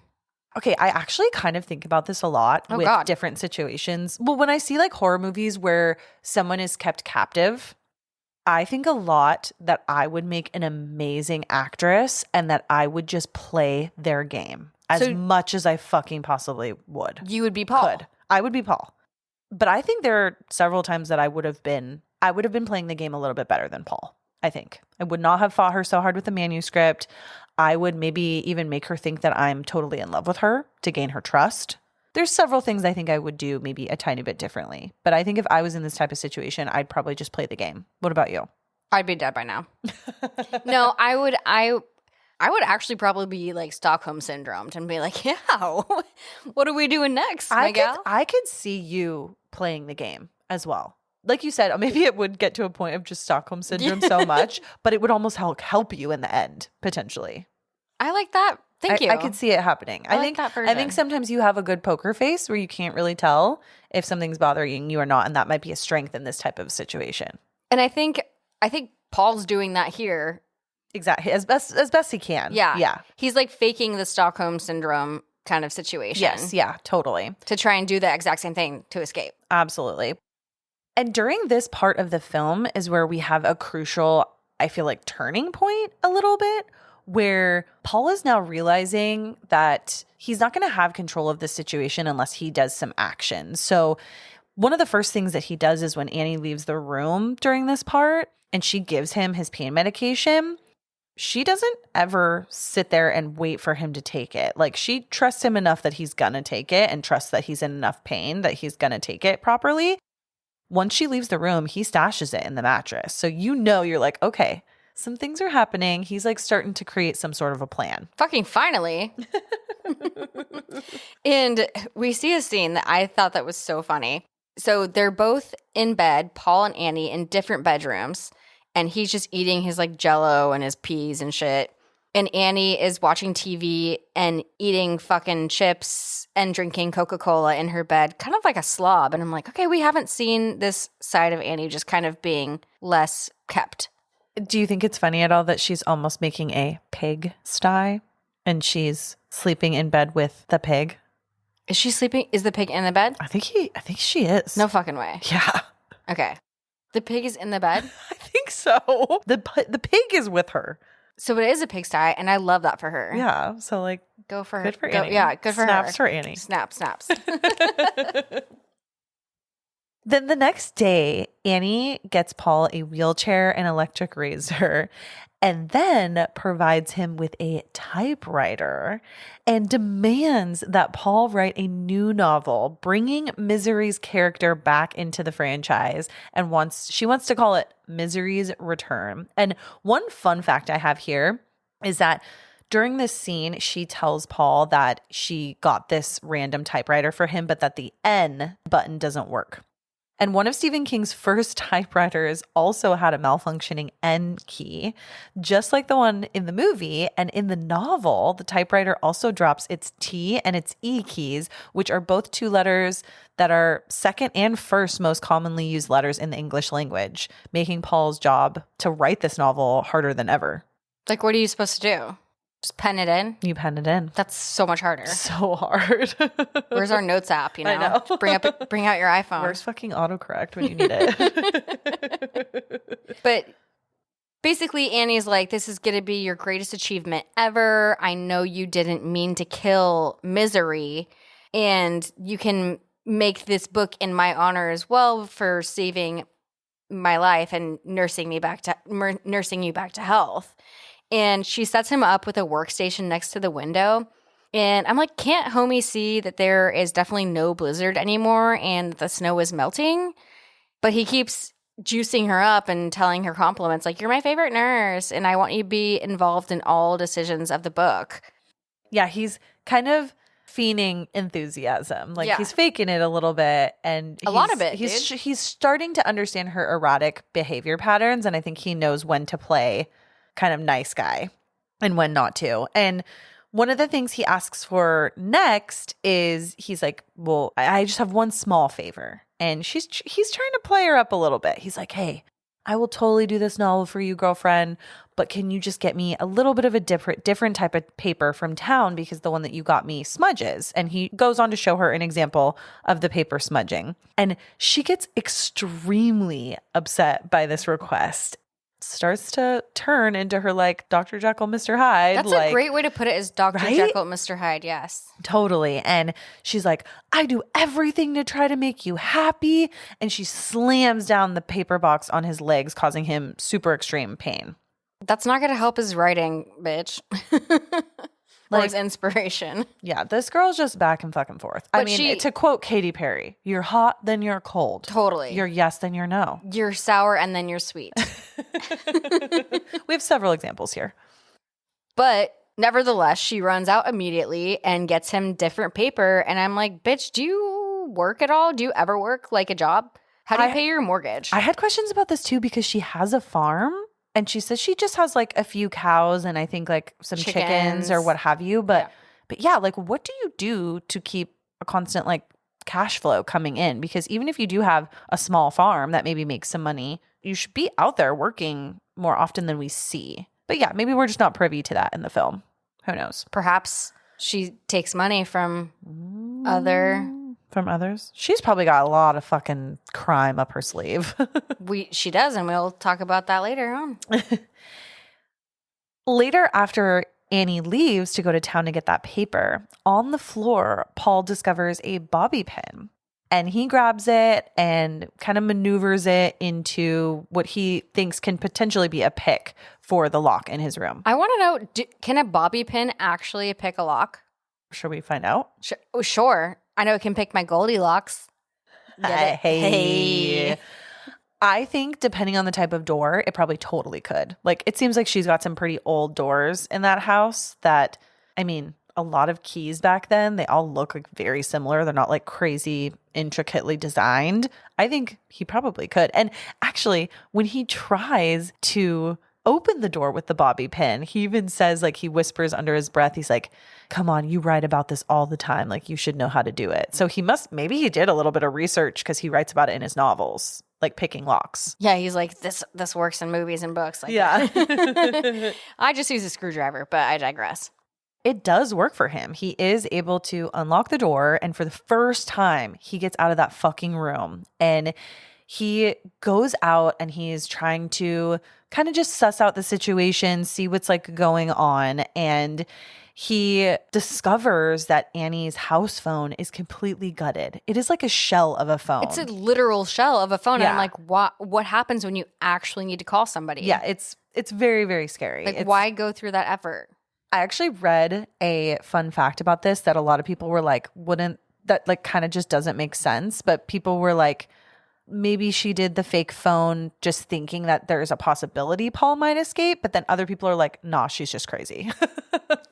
Okay, I actually kind of think about this a lot with different situations. Well, when I see like horror movies where someone is kept captive, I think a lot that I would make an amazing actress and that I would just play their game as much as I fucking possibly would. You would be Paul. I would be Paul. But I think there are several times that I would have been playing the game a little bit better than Paul. I think I would not have fought her so hard with the manuscript. I would maybe even make her think that I'm totally in love with her to gain her trust. There's several things I think I would do maybe a tiny bit differently. But I think if I was in this type of situation, I'd probably just play the game. What about you? I'd be dead by now. No, I would actually probably be like Stockholm syndromed and be like, yeah, what are we doing next, my gal? I could see you playing the game as well. Like you said, maybe it would get to a point of just Stockholm syndrome so much, but it would almost help you in the end, potentially. I like that. Thank you. I could see it happening. I think sometimes you have a good poker face where you can't really tell if something's bothering you or not, and that might be a strength in this type of situation. And I think Paul's doing that here. Exactly. As best he can. Yeah. He's like faking the Stockholm syndrome kind of situation. Yes, yeah, totally. To try and do the exact same thing to escape. Absolutely. And during this part of the film is where we have a crucial, I feel like, turning point a little bit, where Paul is now realizing that he's not going to have control of the situation unless he does some action. So one of the first things that he does is when Annie leaves the room during this part and she gives him his pain medication, she doesn't ever sit there and wait for him to take it. Like, she trusts him enough that he's going to take it and trusts that he's in enough pain that he's going to take it properly. Once she leaves the room, he stashes it in the mattress. So you're like, okay, some things are happening. He's like starting to create some sort of a plan. Fucking finally. And we see a scene that I thought that was so funny. So they're both in bed, Paul and Annie, in different bedrooms. And he's just eating his like Jell-O and his peas and shit. And Annie is watching TV and eating fucking chips and drinking Coca-Cola in her bed, kind of like a slob. And I'm like, okay, we haven't seen this side of Annie just kind of being less kept. Do you think it's funny at all that she's almost making a pig sty and she's sleeping in bed with the pig? Is she sleeping? Is the pig in the bed? I think she is. No fucking way. Yeah. Okay. The pig is in the bed? I think so. The pig is with her. So it is a pigsty, and I love that for her. Yeah. So like, go for her. Good for Annie. Yeah, good for Snaps her. for Annie. Snaps. Then the next day, Annie gets Paul a wheelchair and electric razor and then provides him with a typewriter and demands that Paul write a new novel, bringing Misery's character back into the franchise. And she wants to call it Misery's Return. And one fun fact I have here is that during this scene, she tells Paul that she got this random typewriter for him, but that the N button doesn't work. And one of Stephen King's first typewriters also had a malfunctioning N key, just like the one in the movie. And in the novel, the typewriter also drops its T and its E keys, which are both two letters that are second and first most commonly used letters in the English language, making Paul's job to write this novel harder than ever. Like, what are you supposed to do? Just pen it in? You pen it in. That's so much harder. So hard. Where's our notes app, you know? I know. Bring out your iPhone. Where's fucking autocorrect when you need it? But basically, Annie's like, this is going to be your greatest achievement ever. I know you didn't mean to kill Misery, and you can make this book in my honor as well for saving my life and nursing you back to health. And she sets him up with a workstation next to the window. And I'm like, can't homie see that there is definitely no blizzard anymore and the snow is melting? But he keeps juicing her up and telling her compliments like, you're my favorite nurse and I want you to be involved in all decisions of the book. Yeah, he's kind of feigning enthusiasm. Like, he's faking it a little bit. And a lot of it, he's starting to understand her erratic behavior patterns. And I think he knows when to play kind of nice guy and when not to. And one of the things he asks for next is he's like, well, I just have one small favor. And he's trying to play her up a little bit. He's like, hey, I will totally do this novel for you, girlfriend, but can you just get me a little bit of a different type of paper from town because the one that you got me smudges? And he goes on to show her an example of the paper smudging. And she gets extremely upset by this request. Starts to turn into her like Dr. Jekyll, Mr. Hyde. That's a great way to put it, is Dr. Jekyll, Mr. Hyde, yes. Totally. And she's like, I do everything to try to make you happy. And she slams down the paper box on his legs, causing him super extreme pain. That's not going to help his writing, bitch. Or his inspiration. Yeah, this girl's just back and fucking forth. But I mean, to quote Katy Perry, you're hot, then you're cold. Totally. You're yes, then you're no. You're sour, and then you're sweet. We have several examples here. But nevertheless, she runs out immediately and gets him different paper. And I'm like, bitch, do you work at all? Do you ever work like a job? How do you pay your mortgage? I had questions about this too because she has a farm. And she says she just has like a few cows and I think like some chickens or what have you. But yeah, like what do you do to keep a constant like cash flow coming in? Because even if you do have a small farm that maybe makes some money, you should be out there working more often than we see. But yeah, maybe we're just not privy to that in the film. Who knows? Perhaps She takes money from other. From others? She's probably got a lot of fucking crime up her sleeve. She does, and we'll talk about that later on. Later, after Annie leaves to go to town to get that paper, on the floor, Paul discovers a bobby pin. And he grabs it and kind of maneuvers it into what he thinks can potentially be a pick for the lock in his room. I want to know, can a bobby pin actually pick a lock? Should we find out? Sure. I know it can pick my Goldilocks. Hey. I think depending on the type of door, it probably totally could. Like, it seems like she's got some pretty old doors in that house that, I mean, a lot of keys back then, they all look like very similar. They're not like crazy intricately designed. I think he probably could. And actually, when he tries to open the door with the bobby pin, he even says, like, he whispers under his breath, he's like, come on, you write about this all the time. Like, you should know how to do it. So maybe he did a little bit of research because he writes about it in his novels, like picking locks. Yeah, he's like, this works in movies and books. Like, yeah. I just use a screwdriver, but I digress. It does work for him. He is able to unlock the door, and for the first time, he gets out of that fucking room. And he goes out and he's trying to kind of just suss out the situation, see what's like going on. And he discovers that Annie's house phone is completely gutted. It is like a shell of a phone. It's a literal shell of a phone. Yeah. And I'm like, what happens when you actually need to call somebody? Yeah, it's very, very scary. Like, why go through that effort? I actually read a fun fact about this that a lot of people were like, that like kind of just doesn't make sense. But people were like, maybe she did the fake phone just thinking that there's a possibility Paul might escape. But then other people are like, nah, she's just crazy.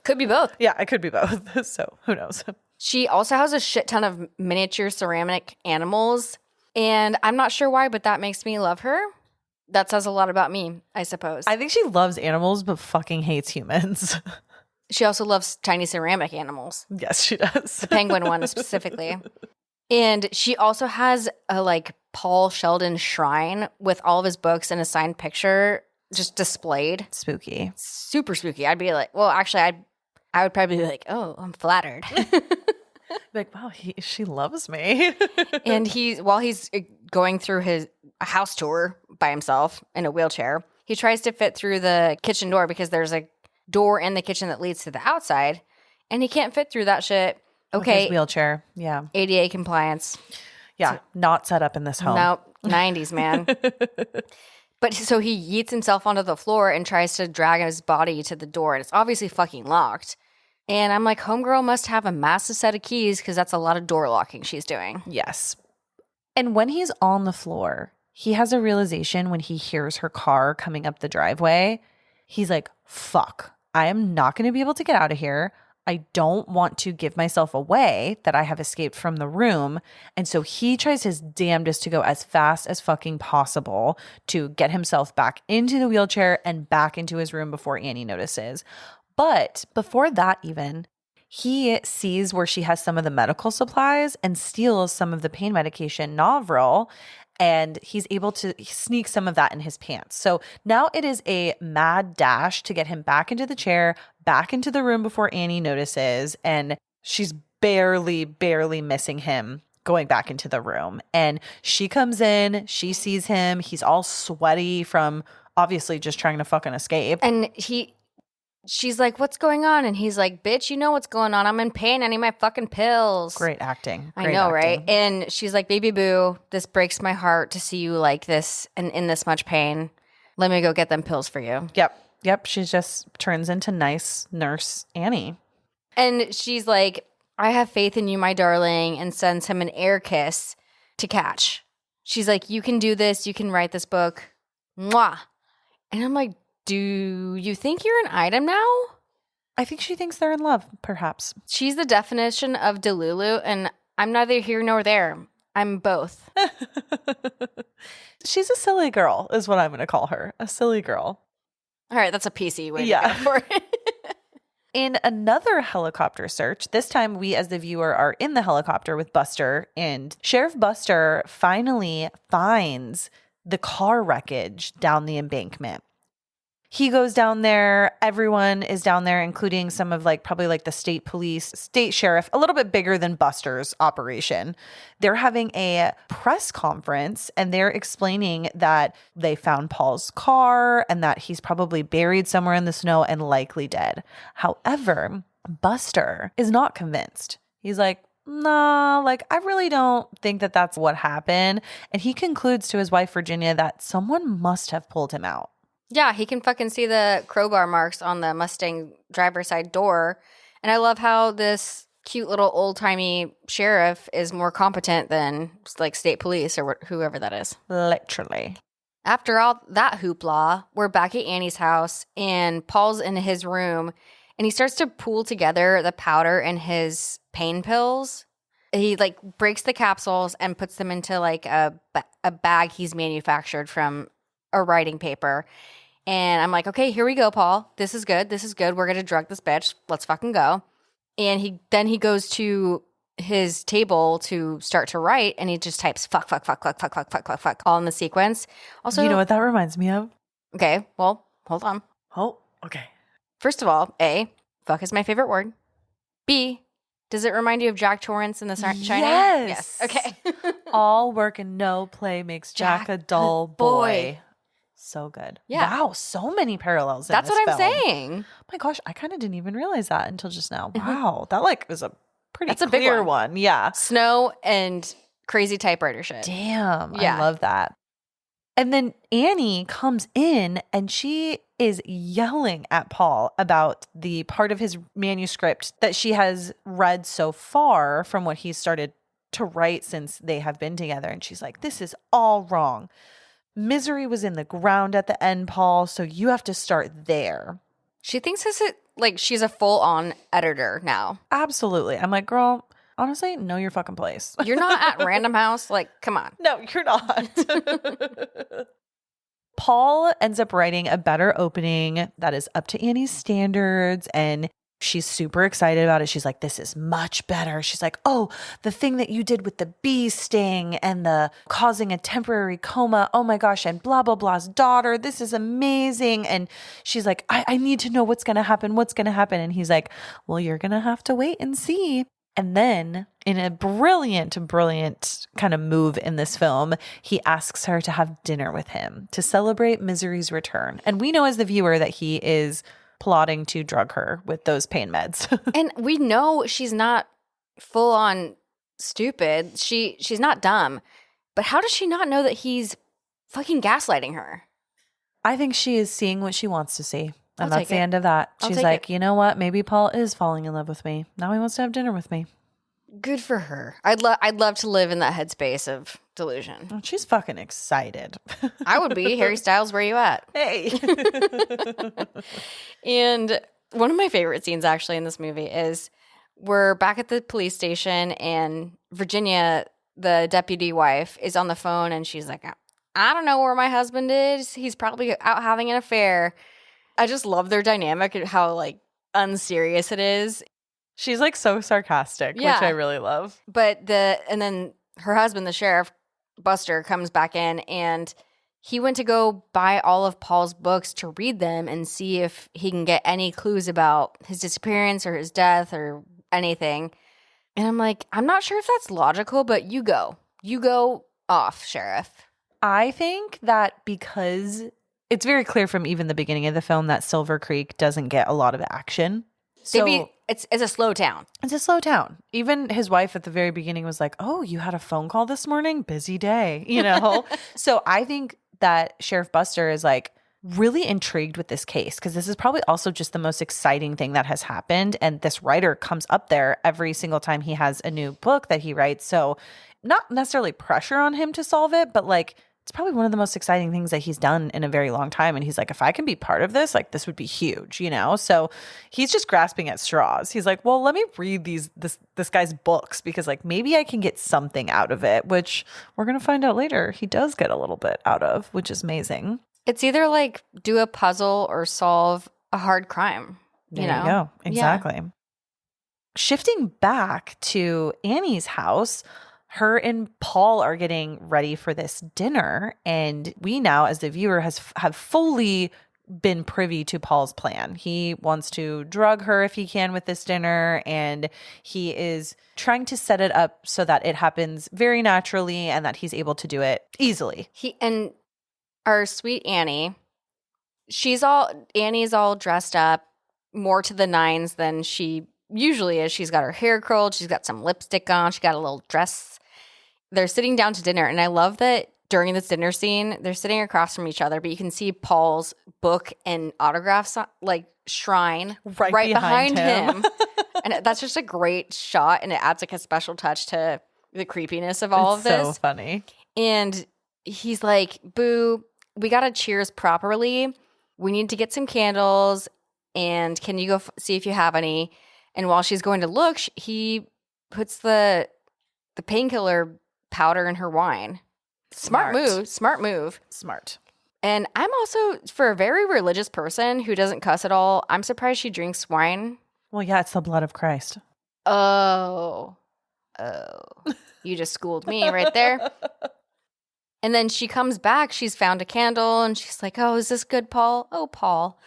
Could be both. Yeah, it could be both. So who knows? She also has a shit ton of miniature ceramic animals. And I'm not sure why, but that makes me love her. That says a lot about me, I suppose. I think she loves animals, but fucking hates humans. She also loves tiny ceramic animals. Yes, she does. The penguin one specifically. And she also has a like Paul Sheldon shrine with all of his books and a signed picture just displayed. Spooky. Super spooky. I'd be like, well, actually, I would probably be like, oh, I'm flattered. Like, wow, she loves me. And while he's going through his house tour by himself in a wheelchair, he tries to fit through the kitchen door because there's a door in the kitchen that leads to the outside, and he can't fit through that shit. Okay. With his wheelchair. Yeah. ADA compliance. Yeah. Not set up in this home. Nope. 90s, man. But so he yeets himself onto the floor and tries to drag his body to the door, and it's obviously fucking locked. And I'm like, homegirl must have a massive set of keys because that's a lot of door locking she's doing. Yes. And when he's on the floor, he has a realization when he hears her car coming up the driveway. He's like, fuck, I am not going to be able to get out of here. I don't want to give myself away that I have escaped from the room. And so he tries his damnedest to go as fast as fucking possible to get himself back into the wheelchair and back into his room before Annie notices. But before that even, he sees where she has some of the medical supplies and steals some of the pain medication, Novril, and he's able to sneak some of that in his pants. So now it is a mad dash to get him back into the chair, back into the room before Annie notices, and she's barely missing him going back into the room. And she comes in, she sees him, he's all sweaty from obviously just trying to fucking escape. And she's like, what's going on? And he's like, bitch, you know what's going on. I'm in pain. I need my fucking pills. Great acting. I know, right? And she's like, baby boo, this breaks my heart to see you like this and in this much pain. Let me go get them pills for you. Yep. She just turns into nice nurse Annie. And she's like, I have faith in you, my darling, and sends him an air kiss to catch. She's like, you can do this. You can write this book. Mwah. And I'm like, do you think you're an item now? I think she thinks they're in love, perhaps. She's the definition of Delulu, and I'm neither here nor there. I'm both. She's a silly girl, is what I'm going to call her. A silly girl. All right, that's a PC way to go for it. In another helicopter search, this time we as the viewer are in the helicopter with Buster, and Sheriff Buster finally finds the car wreckage down the embankment. He goes down there. Everyone is down there, including some of like probably like the state police, state sheriff, a little bit bigger than Buster's operation. They're having a press conference and they're explaining that they found Paul's car and that he's probably buried somewhere in the snow and likely dead. However, Buster is not convinced. He's like, nah, like I really don't think that that's what happened. And he concludes to his wife, Virginia, that someone must have pulled him out. Yeah, he can fucking see the crowbar marks on the Mustang driver's side door. And I love how this cute little old-timey sheriff is more competent than like state police or whoever that is. Literally. After all that hoopla, we're back at Annie's house and Paul's in his room and he starts to pool together the powder in his pain pills. He like breaks the capsules and puts them into like a bag he's manufactured from a writing paper. And I'm like, okay, here we go, Paul. This is good. This is good. We're going to drug this bitch. Let's fucking go. And he goes to his table to start to write and he just types fuck all in the sequence. Also, you know what that reminds me of? Okay, well, hold on. Oh, okay. First of all, A, fuck is my favorite word. B, does it remind you of Jack Torrance in The Shining? Yes. Okay. All work and no play makes Jack a dull boy. So good. Yeah. Wow, so many parallels in That's this what I'm film. saying. Oh my gosh, I kind of didn't even realize that until just now. Wow, that like is a pretty That's a big clear one. one. Yeah. Snow and crazy typewriter shit. Damn, Yeah. I love that. And then Annie comes in and she is yelling at Paul about the part of his manuscript that she has read so far from what he started to write since they have been together. And she's like, this is all wrong. Misery was in the ground at the end, Paul, so you have to start there. She thinks like she's a full-on editor now. Absolutely. I'm like, girl, honestly, know your fucking place. You're not at Random House. Like, come on. No, you're not. Paul ends up writing a better opening that is up to Annie's standards, and she's super excited about it. She's like, this is much better. She's like, oh, the thing that you did with the bee sting and the causing a temporary coma. Oh my gosh. And blah, blah, blah's daughter. This is amazing. And she's like, I need to know what's going to happen. What's going to happen? And he's like, well, you're going to have to wait and see. And then in a brilliant kind of move in this film, he asks her to have dinner with him to celebrate Misery's return. And we know as the viewer that he is plotting to drug her with those pain meds. And we know she's not full on stupid. She's not dumb. But how does she not know that he's fucking gaslighting her? I think she is seeing what she wants to see. And I'll that's take the it. end of that. I'll She's take like, it. you know what? Maybe Paul is falling in love with me. Now he wants to have dinner with me. Good for her. I'd love to live in that headspace of delusion. And she's fucking excited. I would be. Harry Styles, where you at? Hey. And one of my favorite scenes actually in this movie is we're back at the police station and Virginia, the deputy wife, is on the phone and she's like, I don't know where my husband is. He's probably out having an affair. I just love their dynamic and how like unserious it is. She's like so sarcastic, Yeah. which I really love. But and then her husband, the sheriff, Buster, comes back in and he went to go buy all of Paul's books to read them and see if he can get any clues about his disappearance or his death or anything. And I'm like, I'm not sure if that's logical, but you go. You go off, sheriff. I think that because it's very clear from even the beginning of the film that Silver Creek doesn't get a lot of action. So it's a slow town. it's a slow town. Even his wife at the very beginning was like, oh, you had a phone call this morning? Busy day, you know? So I think that Sheriff Buster is like really intrigued with this case because this is probably also just the most exciting thing that has happened. And this writer comes up there every single time he has a new book that he writes. So not necessarily pressure on him to solve it, but like it's probably one of the most exciting things that he's done in a very long time. And he's like, if I can be part of this, like this would be huge, you know? So he's just grasping at straws. He's like, well, let me read this guy's books because like maybe I can get something out of it, which we're going to find out later. He does get a little bit out of, which is amazing. It's either like do a puzzle or solve a hard crime. There you know? go. Exactly. Shifting back to Annie's house, her and Paul are getting ready for this dinner. And we now, as the viewer, have fully been privy to Paul's plan. He wants to drug her if he can with this dinner, and he is trying to set it up so that it happens very naturally and that he's able to do it easily. And our sweet Annie's all dressed up more to the nines than she usually is. She's got her hair curled, she's got some lipstick on, she got a little dress. They're sitting down to dinner, and I love that during this dinner scene, they're sitting across from each other, but you can see Paul's book and autographs shrine right behind him. And that's just a great shot, and it adds like a special touch to the creepiness of all of this. So funny. And he's like, Boo, we got to cheers properly. We need to get some candles, and can you go see if you have any? And while she's going to look, he puts the painkiller powder in her wine. Smart move. And I'm also, for a very religious person who doesn't cuss at all, I'm surprised she drinks wine. Well, yeah, it's the blood of Christ. Oh. You just schooled me right there. And then she comes back. She's found a candle, and she's like, oh, is this good, Paul? Oh, Paul.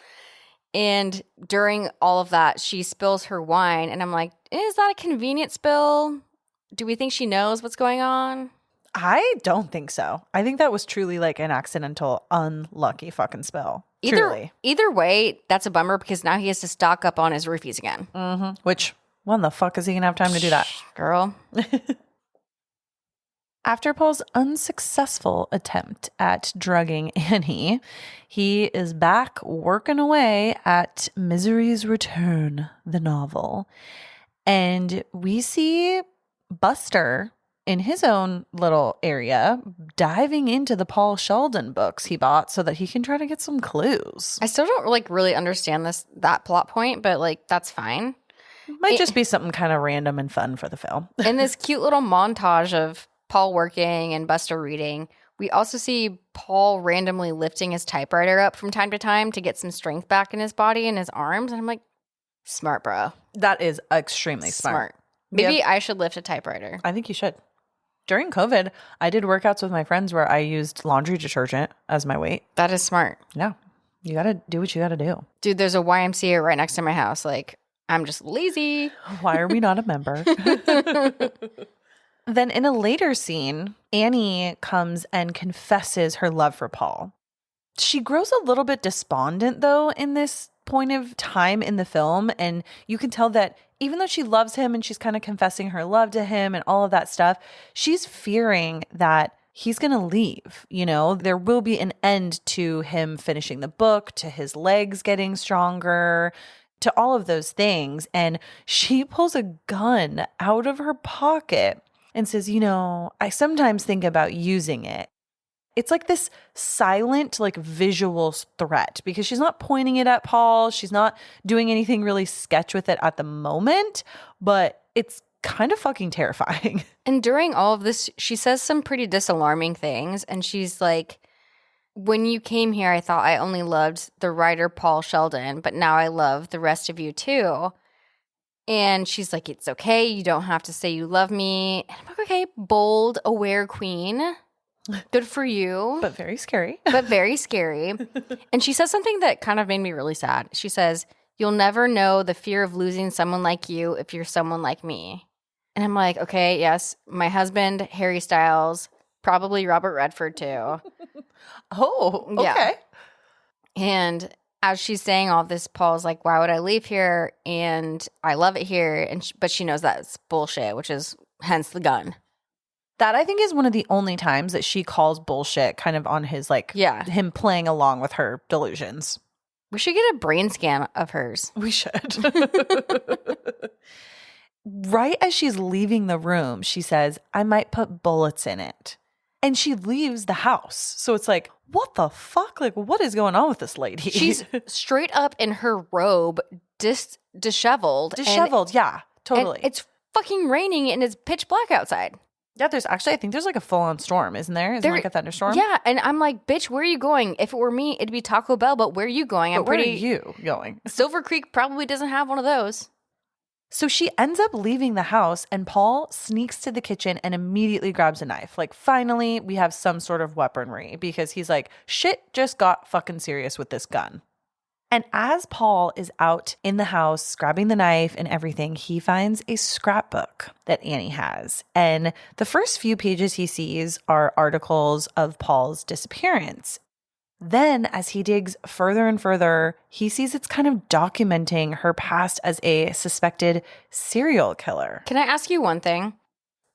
And during all of that, she spills her wine. And I'm like, is that a convenient spill? Do we think she knows what's going on? I don't think so. I think that was truly like an accidental, unlucky fucking spill. Either way, that's a bummer because now he has to stock up on his roofies again. Mm-hmm. Which, when the fuck is he going to have time to do that? Girl. After Paul's unsuccessful attempt at drugging Annie, he is back working away at Misery's Return, the novel. And we see Buster in his own little area diving into the Paul Sheldon books he bought so that he can try to get some clues. I still don't really understand that plot point, but that's fine. Might just be something kind of random and fun for the film. In this cute little montage of Paul working and Buster reading, we also see Paul randomly lifting his typewriter up from time to time to get some strength back in his body and his arms. And I'm like, smart, bro. That is extremely smart. Maybe I should lift a typewriter. I think you should. During COVID, I did workouts with my friends where I used laundry detergent as my weight. That is smart. Yeah. You got to do what you got to do. Dude, there's a YMCA right next to my house. I'm just lazy. Why are we not a member? Then in a later scene, Annie comes and confesses her love for Paul. She grows a little bit despondent, though, in this point of time in the film. And you can tell that even though she loves him and she's kind of confessing her love to him and all of that stuff, she's fearing that he's going to leave. You know, there will be an end to him finishing the book, to his legs getting stronger, to all of those things. And she pulls a gun out of her pocket and says, I sometimes think about using it. It's like this silent, visual threat because she's not pointing it at Paul. She's not doing anything really sketch with it at the moment, but it's kind of fucking terrifying. And during all of this, she says some pretty disalarming things. And she's like, when you came here, I thought I only loved the writer Paul Sheldon, but now I love the rest of you too. And she's like, it's okay. You don't have to say you love me. And I'm like, okay, bold, aware queen. Good for you. But very scary. And she says something that kind of made me really sad. She says, you'll never know the fear of losing someone like you if you're someone like me. And I'm like, okay, yes, my husband, Harry Styles, probably Robert Redford too. Oh, okay. Yeah. And as she's saying all this, Paul's like, why would I leave here? And I love it here. But she knows that's bullshit, which is hence the gun. That I think is one of the only times that she calls bullshit kind of on his him playing along with her delusions. We should get a brain scan of hers. We should. Right as she's leaving the room, she says, I might put bullets in it. And she leaves the house. So it's like, what the fuck? What is going on with this lady? She's straight up in her robe, disheveled. Disheveled, yeah, totally. And it's fucking raining and it's pitch black outside. Yeah, I think there's a full-on storm, isn't there? Isn't there a thunderstorm? Yeah, and I'm like, bitch, where are you going? If it were me, it'd be Taco Bell, but where are you going? Where are you going? Silver Creek probably doesn't have one of those. So she ends up leaving the house, and Paul sneaks to the kitchen and immediately grabs a knife. Finally, we have some sort of weaponry because he's like, shit just got fucking serious with this gun. And as Paul is out in the house grabbing the knife and everything, he finds a scrapbook that Annie has. And the first few pages he sees are articles of Paul's disappearance. Then, as he digs further and further, he sees it's kind of documenting her past as a suspected serial killer. Can I ask you one thing?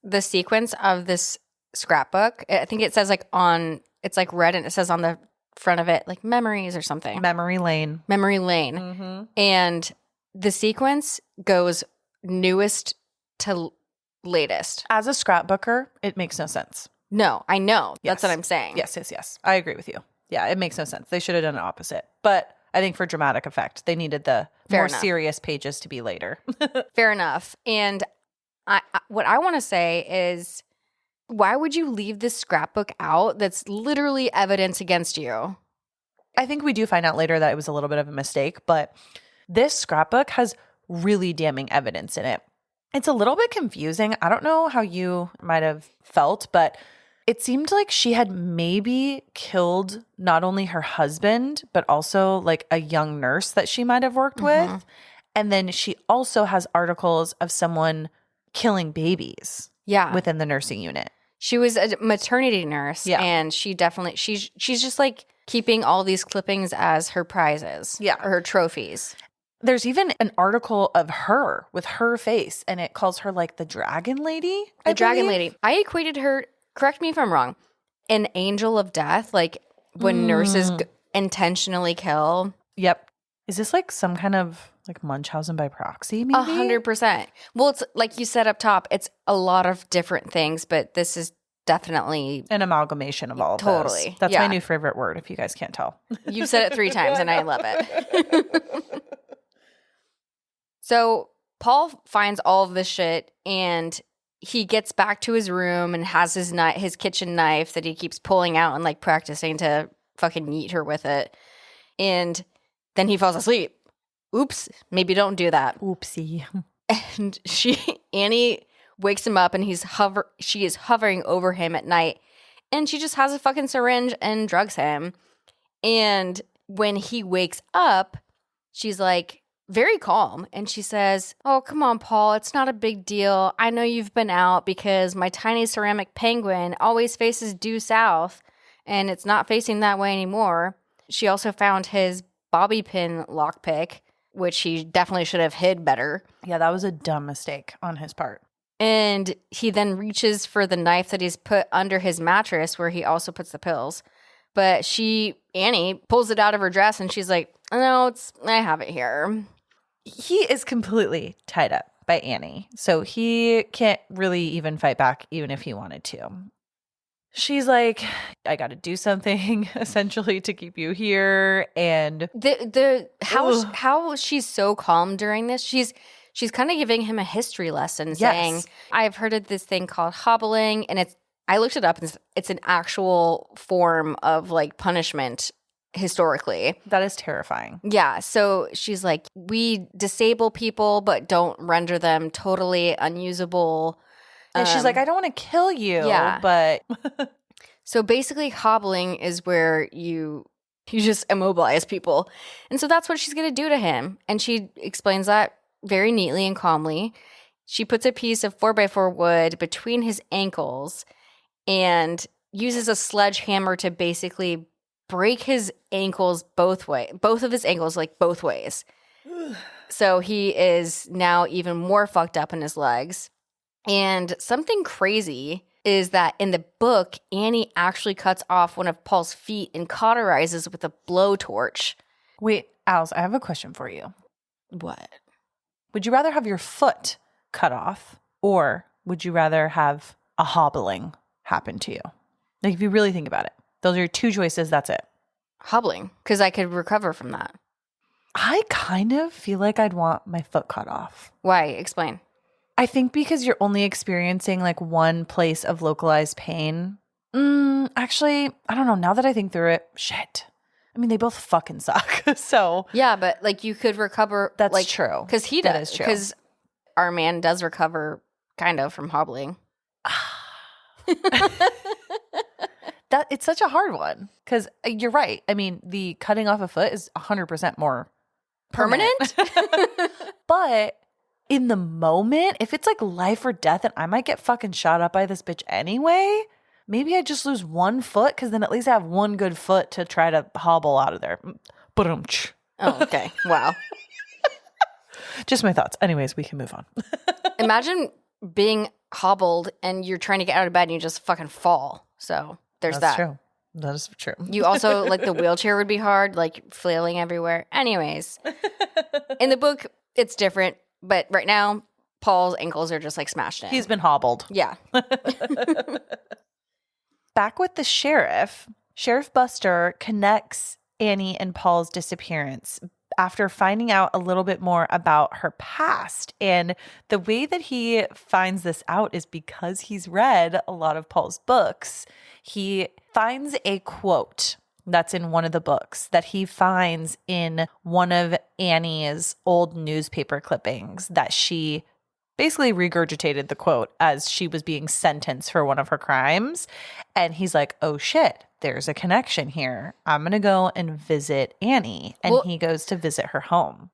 The sequence of this scrapbook, I think it says it's like red and it says on the front of it like memories or something. Memory lane. Memory lane. Mm-hmm. And the sequence goes newest to latest. As a scrapbooker, it makes no sense. No, I know. Yes. That's what I'm saying. Yes. I agree with you. Yeah, it makes no sense. They should have done the opposite. But I think for dramatic effect, they needed the more serious pages to be later. Fair enough. And what I want to say is, why would you leave this scrapbook out that's literally evidence against you? I think we do find out later that it was a little bit of a mistake, but this scrapbook has really damning evidence in it. It's a little bit confusing. I don't know how you might have felt, but it seemed like she had maybe killed not only her husband, but also like a young nurse that she might have worked with. And then she also has articles of someone killing babies within the nursing unit. She was a maternity nurse, and she's just like keeping all these clippings as her prizes, or her trophies. There's even an article of her with her face, and it calls her like the Dragon Lady. The Dragon Lady. I equated her, correct me if I'm wrong, an angel of death, like when nurses intentionally kill. Yep. Is this like some kind of like Munchausen by proxy, maybe? 100%. Well, it's like you said up top, it's a lot of different things, but this is definitely an amalgamation of all of totally. Those. That's my new favorite word, if you guys can't tell. You've said it 3 times, and I love it. So Paul finds all of this shit, and he gets back to his room and has his kitchen knife that he keeps pulling out and like practicing to fucking yeet her with it. And then he falls asleep. Oops, maybe don't do that. Oopsie. And Annie wakes him up, and she is hovering over him at night, and she just has a fucking syringe and drugs him. And when he wakes up, she's like very calm, and she says, "Oh, come on, Paul, it's not a big deal. I know you've been out because my tiny ceramic penguin always faces due south, and it's not facing that way anymore." She also found his bobby pin lockpick, which he definitely should have hid better. Yeah, that was a dumb mistake on his part. And he then reaches for the knife that he's put under his mattress where he also puts the pills. But Annie, pulls it out of her dress, and she's like, "No, I have it here." He is completely tied up by Annie, so he can't really even fight back, even if he wanted to. She's like, "I got to do something, essentially, to keep you here." And how she's so calm during this, she's kind of giving him a history lesson, saying, "I've heard of this thing called hobbling," and I looked it up, and it's an actual form of like punishment historically. That is terrifying. Yeah. So she's like, "We disable people, but don't render them totally unusable." And she's like, "I don't want to kill you, but..." So basically, hobbling is where you just immobilize people. And so that's what she's going to do to him. And she explains that very neatly and calmly. She puts a piece of 4x4 wood between his ankles and uses a sledgehammer to basically break his ankles both of his ankles, like both ways. So he is now even more fucked up in his legs. And something crazy is that in the book, Annie actually cuts off one of Paul's feet and cauterizes with a blowtorch. Wait, Alice, I have a question for you. What? Would you rather have your foot cut off, or would you rather have a hobbling happen to you? Like, if you really think about it, those are your 2 choices. That's it. Hobbling, because I could recover from that. I kind of feel like I'd want my foot cut off. Why? Explain. I think because you're only experiencing like one place of localized pain. Actually, I don't know. Now that I think through it, shit. I mean, they both fucking suck. So yeah, but like you could recover. That's like, true. Because he does. That is true. Because our man does recover kind of from hobbling. That it's such a hard one because you're right. I mean, the cutting off a foot is 100% more permanent. But in the moment, if it's like life or death and I might get fucking shot up by this bitch anyway, maybe I just lose one foot because then at least I have one good foot to try to hobble out of there. Ba-dum-tch. Oh, okay. Wow. Just my thoughts. Anyways, we can move on. Imagine being hobbled and you're trying to get out of bed and you just fucking fall. So there's That's that. true. That is true. You also, like, the wheelchair would be hard, like flailing everywhere. Anyways, in the book, it's different. But right now, Paul's ankles are just like smashed in. He's been hobbled. Yeah. Back with the sheriff, Sheriff Buster connects Annie and Paul's disappearance after finding out a little bit more about her past. And the way that he finds this out is because he's read a lot of Paul's books. He finds a quote that's in one of the books that he finds in one of Annie's old newspaper clippings that she basically regurgitated the quote as she was being sentenced for one of her crimes. And he's like, oh shit, there's a connection here. I'm going to go and visit Annie. And he goes to visit her home.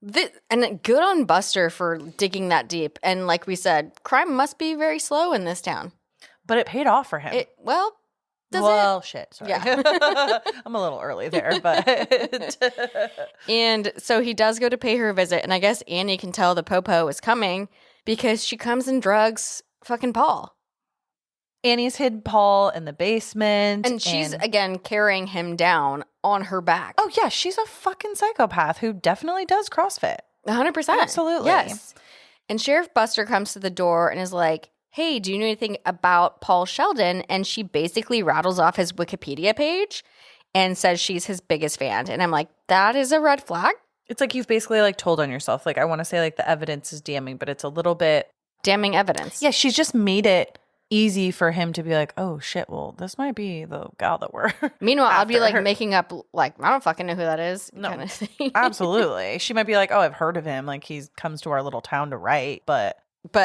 And good on Buster for digging that deep. And like we said, crime must be very slow in this town. But it paid off for him. Shit. Sorry. Yeah. I'm a little early there, but. And so he does go to pay her a visit. And I guess Annie can tell the Popo is coming because she comes and drugs fucking Paul. Annie's hid Paul in the basement. And she's, again, carrying him down on her back. Oh, yeah. She's a fucking psychopath who definitely does CrossFit. 100%. Absolutely. Yes. And Sheriff Buster comes to the door and is like, hey, do you know anything about Paul Sheldon? And she basically rattles off his Wikipedia page and says she's his biggest fan. And I'm like, that is a red flag. It's like you've basically like told on yourself. Like I want to say like the evidence is damning, but it's a little bit damning evidence. Yeah, she's just made it easy for him to be like, oh shit, well, this might be the gal that we're Meanwhile, I'll be like making up like, I don't fucking know who that is. No, kind of thing. Absolutely. She might be like, oh, I've heard of him. Like he comes to our little town to write, but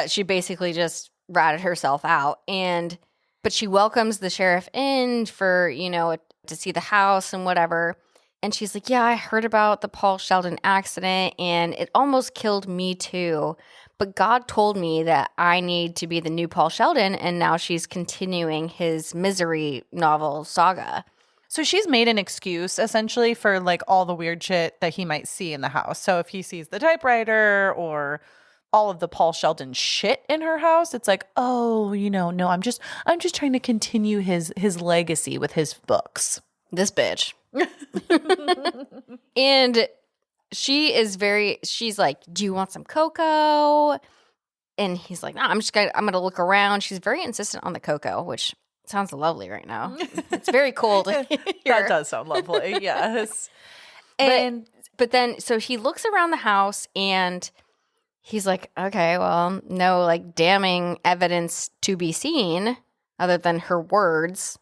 she basically just ratted herself out. But she welcomes the sheriff in for, to see the house and whatever. And she's like, yeah, I heard about the Paul Sheldon accident and it almost killed me too. But God told me that I need to be the new Paul Sheldon. And now she's continuing his misery novel saga. So she's made an excuse essentially for like all the weird shit that he might see in the house. So if he sees the typewriter or all of the Paul Sheldon shit in her house, it's like, oh, no, I'm just trying to continue his legacy with his books. This bitch. And she's like, do you want some cocoa? And he's like, no, I'm going to look around. She's very insistent on the cocoa, which sounds lovely right now. It's very cold. That does sound lovely. Yes. But then, so he looks around the house and he's like, okay, well, no like damning evidence to be seen other than her words.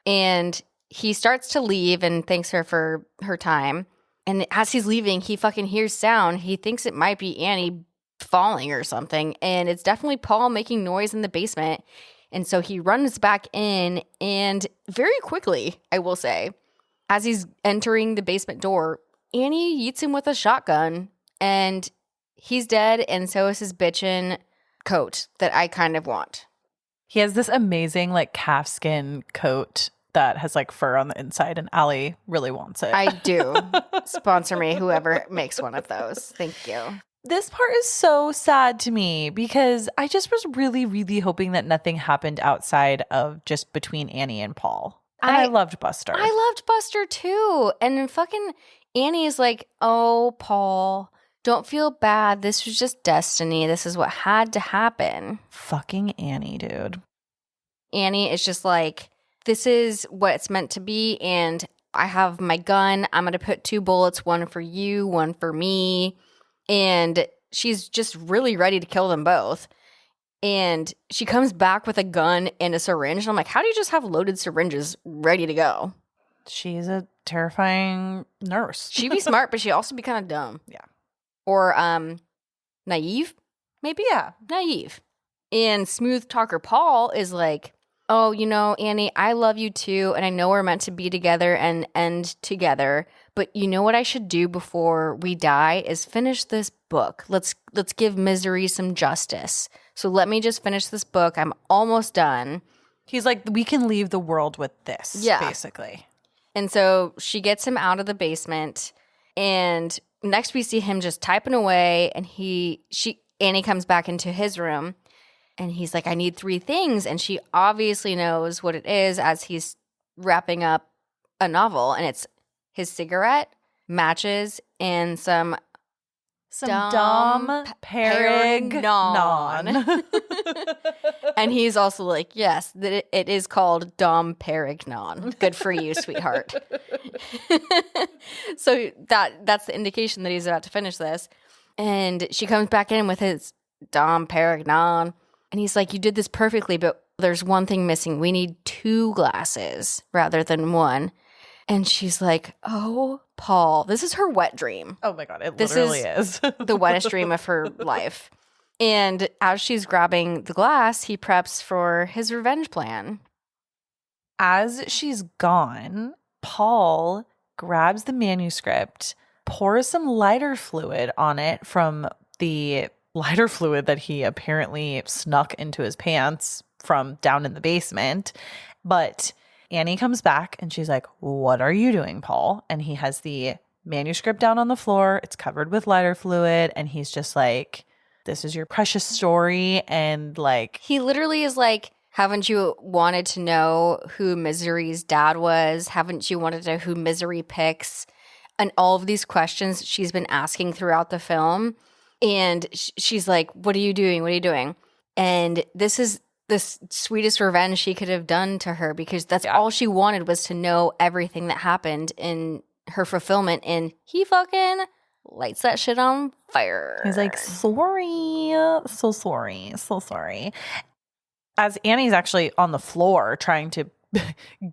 And he starts to leave and thanks her for her time. And as he's leaving, he fucking hears sound. He thinks it might be Annie falling or something. And it's definitely Paul making noise in the basement. And so he runs back in and very quickly, I will say, as he's entering the basement door, Annie yeets him with a shotgun and he's dead. And so is his bitchin' coat that I kind of want. He has this amazing like calfskin coat that has like fur on the inside and Allie really wants it. I do. Sponsor me, whoever makes one of those. Thank you. This part is so sad to me because I just was really, really hoping that nothing happened outside of just between Annie and Paul. And I loved Buster. I loved Buster too. And then fucking Annie is like, oh, Paul, don't feel bad. This was just destiny. This is what had to happen. Fucking Annie, dude. Annie is just like, this is what it's meant to be. And I have my gun. I'm going to put 2 bullets, one for you, one for me. And she's just really ready to kill them both. And she comes back with a gun and a syringe. And I'm like, how do you just have loaded syringes ready to go? She's a terrifying nurse. She'd be smart, but she'd also be kind of dumb. Yeah. Or naive, maybe? Yeah. Naive. And smooth talker Paul is like, oh, Annie, I love you too, and I know we're meant to be together and end together, but you know what I should do before we die is finish this book. Let's give misery some justice. So let me just finish this book. I'm almost done. He's like, we can leave the world with this, basically. And so she gets him out of the basement, and next we see him just typing away, and Annie comes back into his room, and he's like, I need 3 things. And she obviously knows what it is as he's wrapping up a novel, and it's his cigarette, matches, and some Dom Perignon. And he's also like, yes, it is called Dom Perignon. Good for you, sweetheart. So that's the indication that he's about to finish this. And she comes back in with his Dom Perignon. And he's like, you did this perfectly, but there's one thing missing. We need 2 glasses rather than 1. And she's like, oh, Paul, this is her wet dream. Oh my God, this literally is. The wettest dream of her life. And as she's grabbing the glass, he preps for his revenge plan. As she's gone, Paul grabs the manuscript, pours some lighter fluid on it from the lighter fluid that he apparently snuck into his pants from down in the basement. But Annie comes back and she's like, what are you doing, Paul? And he has the manuscript down on the floor. It's covered with lighter fluid. And he's just like, this is your precious story. And like, he literally is like, haven't you wanted to know who Misery's dad was? Haven't you wanted to know who Misery picks? And all of these questions she's been asking throughout the film. And she's like, what are you doing? What are you doing? And this is the sweetest revenge she could have done to her, because that's all she wanted, was to know everything that happened in her fulfillment. And he fucking lights that shit on fire. He's like, sorry, so sorry, so sorry. As Annie's actually on the floor trying to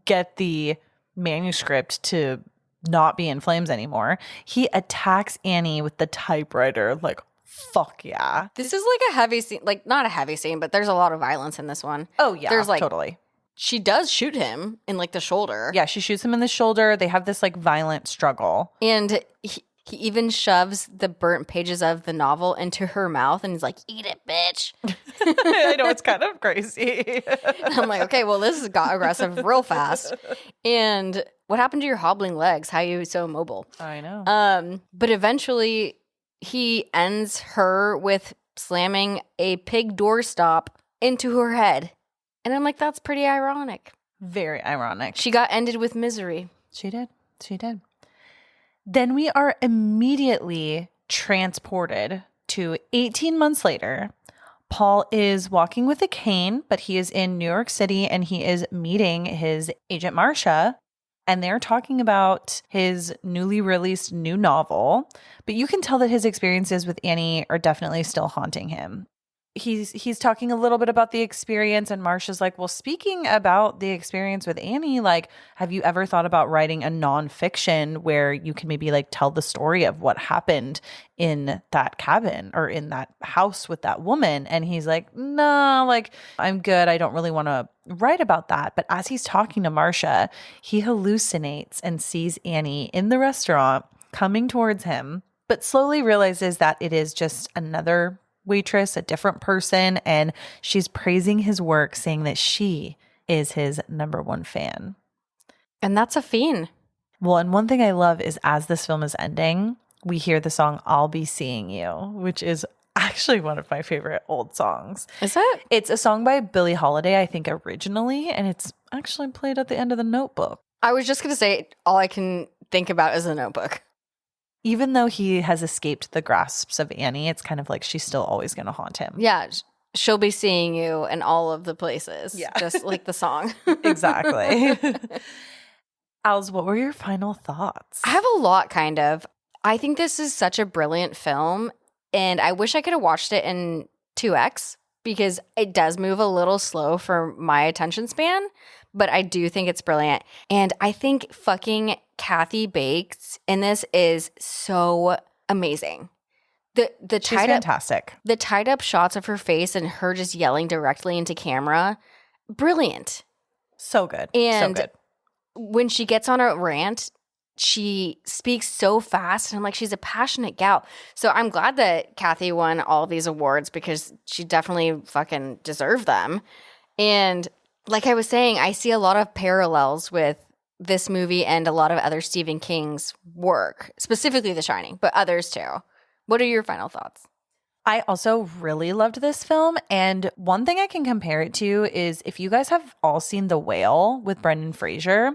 get the manuscript to not be in flames anymore, he attacks Annie with the typewriter. Like, fuck yeah. This is like a heavy scene, like not a heavy scene, but there's a lot of violence in this one. Oh yeah, there's like, totally. She does shoot him in like the shoulder. Yeah, she shoots him in the shoulder. They have this like violent struggle. And he even shoves the burnt pages of the novel into her mouth and he's like, eat it, bitch. I know, it's kind of crazy. And I'm like, okay, well, this got aggressive real fast. And what happened to your hobbling legs? How are you so mobile? I know. But eventually he ends her with slamming a pig doorstop into her head. And I'm like, that's pretty ironic. Very ironic. She got ended with misery. She did. She did. Then we are immediately transported to 18 months later. Paul is walking with a cane, but he is in New York City and he is meeting his agent, Marcia. And they're talking about his newly released new novel. But you can tell that his experiences with Annie are definitely still haunting him. He's talking a little bit about the experience, and Marcia's like, well, speaking about the experience with Annie, like, have you ever thought about writing a nonfiction where you can maybe like tell the story of what happened in that cabin or in that house with that woman? And he's like, no, like, I'm good. I don't really want to write about that. But as he's talking to Marcia, he hallucinates and sees Annie in the restaurant coming towards him, but slowly realizes that it is just another waitress, a different person, and she's praising his work, saying that she is his #1 fan. And that's a fiend. Well, and one thing I love is as this film is ending, we hear the song I'll Be Seeing You, which is actually one of my favorite old songs. Is it? It's a song by Billie Holiday, I think, originally, and it's actually played at the end of The Notebook. I was just going to say, all I can think about is The Notebook. Even though he has escaped the grasps of Annie, it's kind of like she's still always going to haunt him. Yeah, she'll be seeing you in all of the places. Yeah. Just like the song. Exactly. Als, what were your final thoughts? I have a lot, kind of. I think this is such a brilliant film, and I wish I could have watched it in 2X because it does move a little slow for my attention span, but I do think it's brilliant. And I think fucking Kathy Bates in this is so amazing. She's fantastic. The tied up shots of her face and her just yelling directly into camera brilliant. So good. And so good. When she gets on a rant, she speaks so fast, and I'm like, she's a passionate gal. So I'm glad that Kathy won all these awards because she definitely fucking deserved them. And like I was saying, I see a lot of parallels with this movie and a lot of other Stephen King's work, specifically The Shining, but others too. What are your final thoughts? I also really loved this film. And one thing I can compare it to is if you guys have all seen The Whale with Brendan Fraser,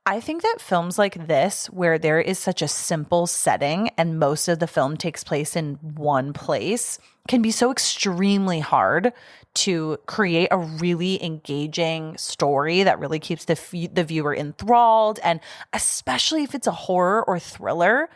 I think that films like this, where there is such a simple setting and most of the film takes place in one place, can be so extremely hard to create a really engaging story that really keeps the viewer enthralled. And especially if it's a horror or thriller,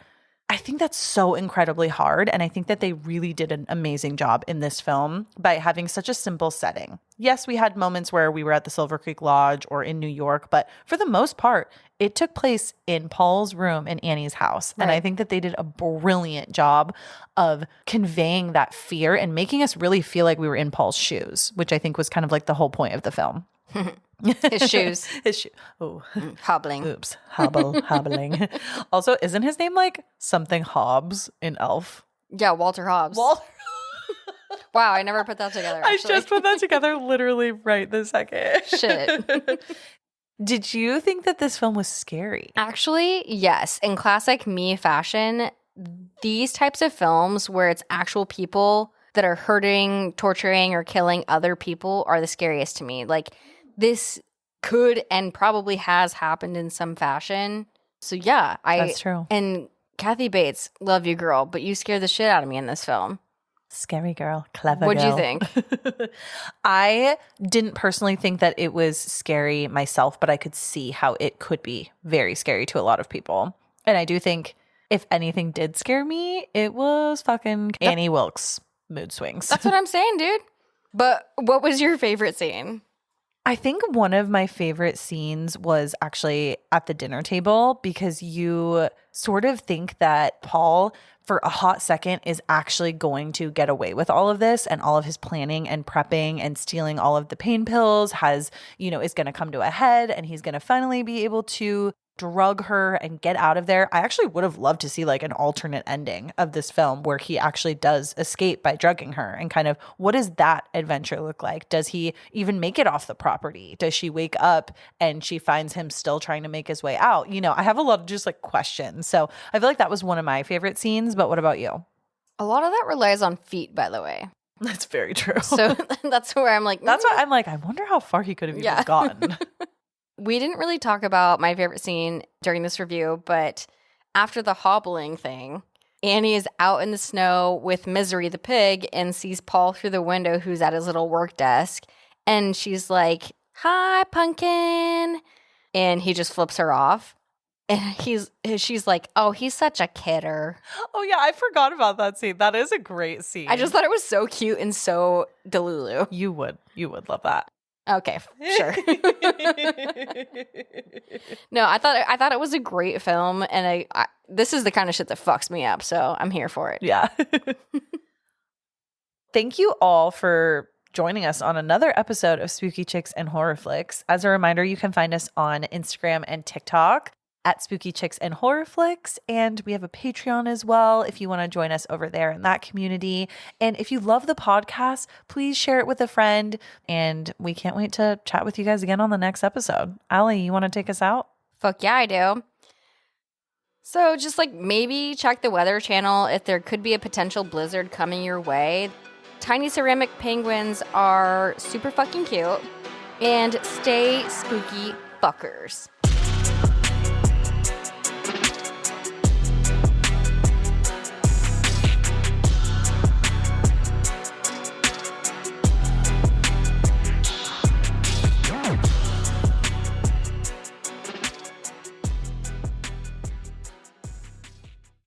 I think that's so incredibly hard. And I think that they really did an amazing job in this film by having such a simple setting. Yes, we had moments where we were at the Silver Creek Lodge or in New York, but for the most part, it took place in Paul's room in Annie's house. Right. And I think that they did a brilliant job of conveying that fear and making us really feel like we were in Paul's shoes, which I think was kind of like the whole point of the film. His shoes. His shoe. Oh, hobbling. Oops. Hobbling. Also, isn't his name like something Hobbs in Elf? Yeah, Walter Hobbs. Wow, I never put that together. Actually. I just put that together literally right this second. Shit. Did you think that this film was scary? Actually, yes. In classic me fashion, these types of films where it's actual people that are hurting, torturing, or killing other people are the scariest to me. Like, this could and probably has happened in some fashion. So yeah, that's true. And Kathy Bates, love you, girl, but you scared the shit out of me in this film. Scary girl, clever What'd girl. you think? I didn't personally think that it was scary myself, but I could see how it could be very scary to a lot of people. And I do think if anything did scare me, it was fucking Annie Wilkes mood swings. That's what I'm saying, dude. But what was your favorite scene? I think one of my favorite scenes was actually at the dinner table because you sort of think that Paul, for a hot second, is actually going to get away with all of this, and all of his planning and prepping and stealing all of the pain pills is going to come to a head, and he's going to finally be able to drug her and get out of there. I actually would have loved to see like an alternate ending of this film where he actually does escape by drugging her, and kind of what does that adventure look like? Does he even make it off the property? Does she wake up and she finds him still trying to make his way out? I have a lot of just like questions. So I feel like that was one of my favorite scenes, but what about you? A lot of that relies on feet, by the way. That's very true. So that's where I'm like, that's why I'm like, I wonder how far he could have even gotten. We didn't really talk about my favorite scene during this review, but after the hobbling thing, Annie is out in the snow with Misery the pig and sees Paul through the window, who's at his little work desk. And she's like, "Hi, pumpkin." And he just flips her off. And she's like, "Oh, he's such a kidder." Oh, yeah, I forgot about that scene. That is a great scene. I just thought it was so cute and so delulu. You would love that. Okay, sure. No, I thought it was a great film, and I this is the kind of shit that fucks me up, so I'm here for it. Yeah. Thank you all for joining us on another episode of Spooky Chicks and Horror Flicks. As a reminder, you can find us on Instagram and TikTok at Spooky Chicks and Horror Flicks. And we have a Patreon as well if you want to join us over there in that community. And if you love the podcast, please share it with a friend. And we can't wait to chat with you guys again on the next episode. Allie, you want to take us out? Fuck yeah, I do. So just like maybe check the Weather Channel if there could be a potential blizzard coming your way. Tiny ceramic penguins are super fucking cute. And stay spooky fuckers.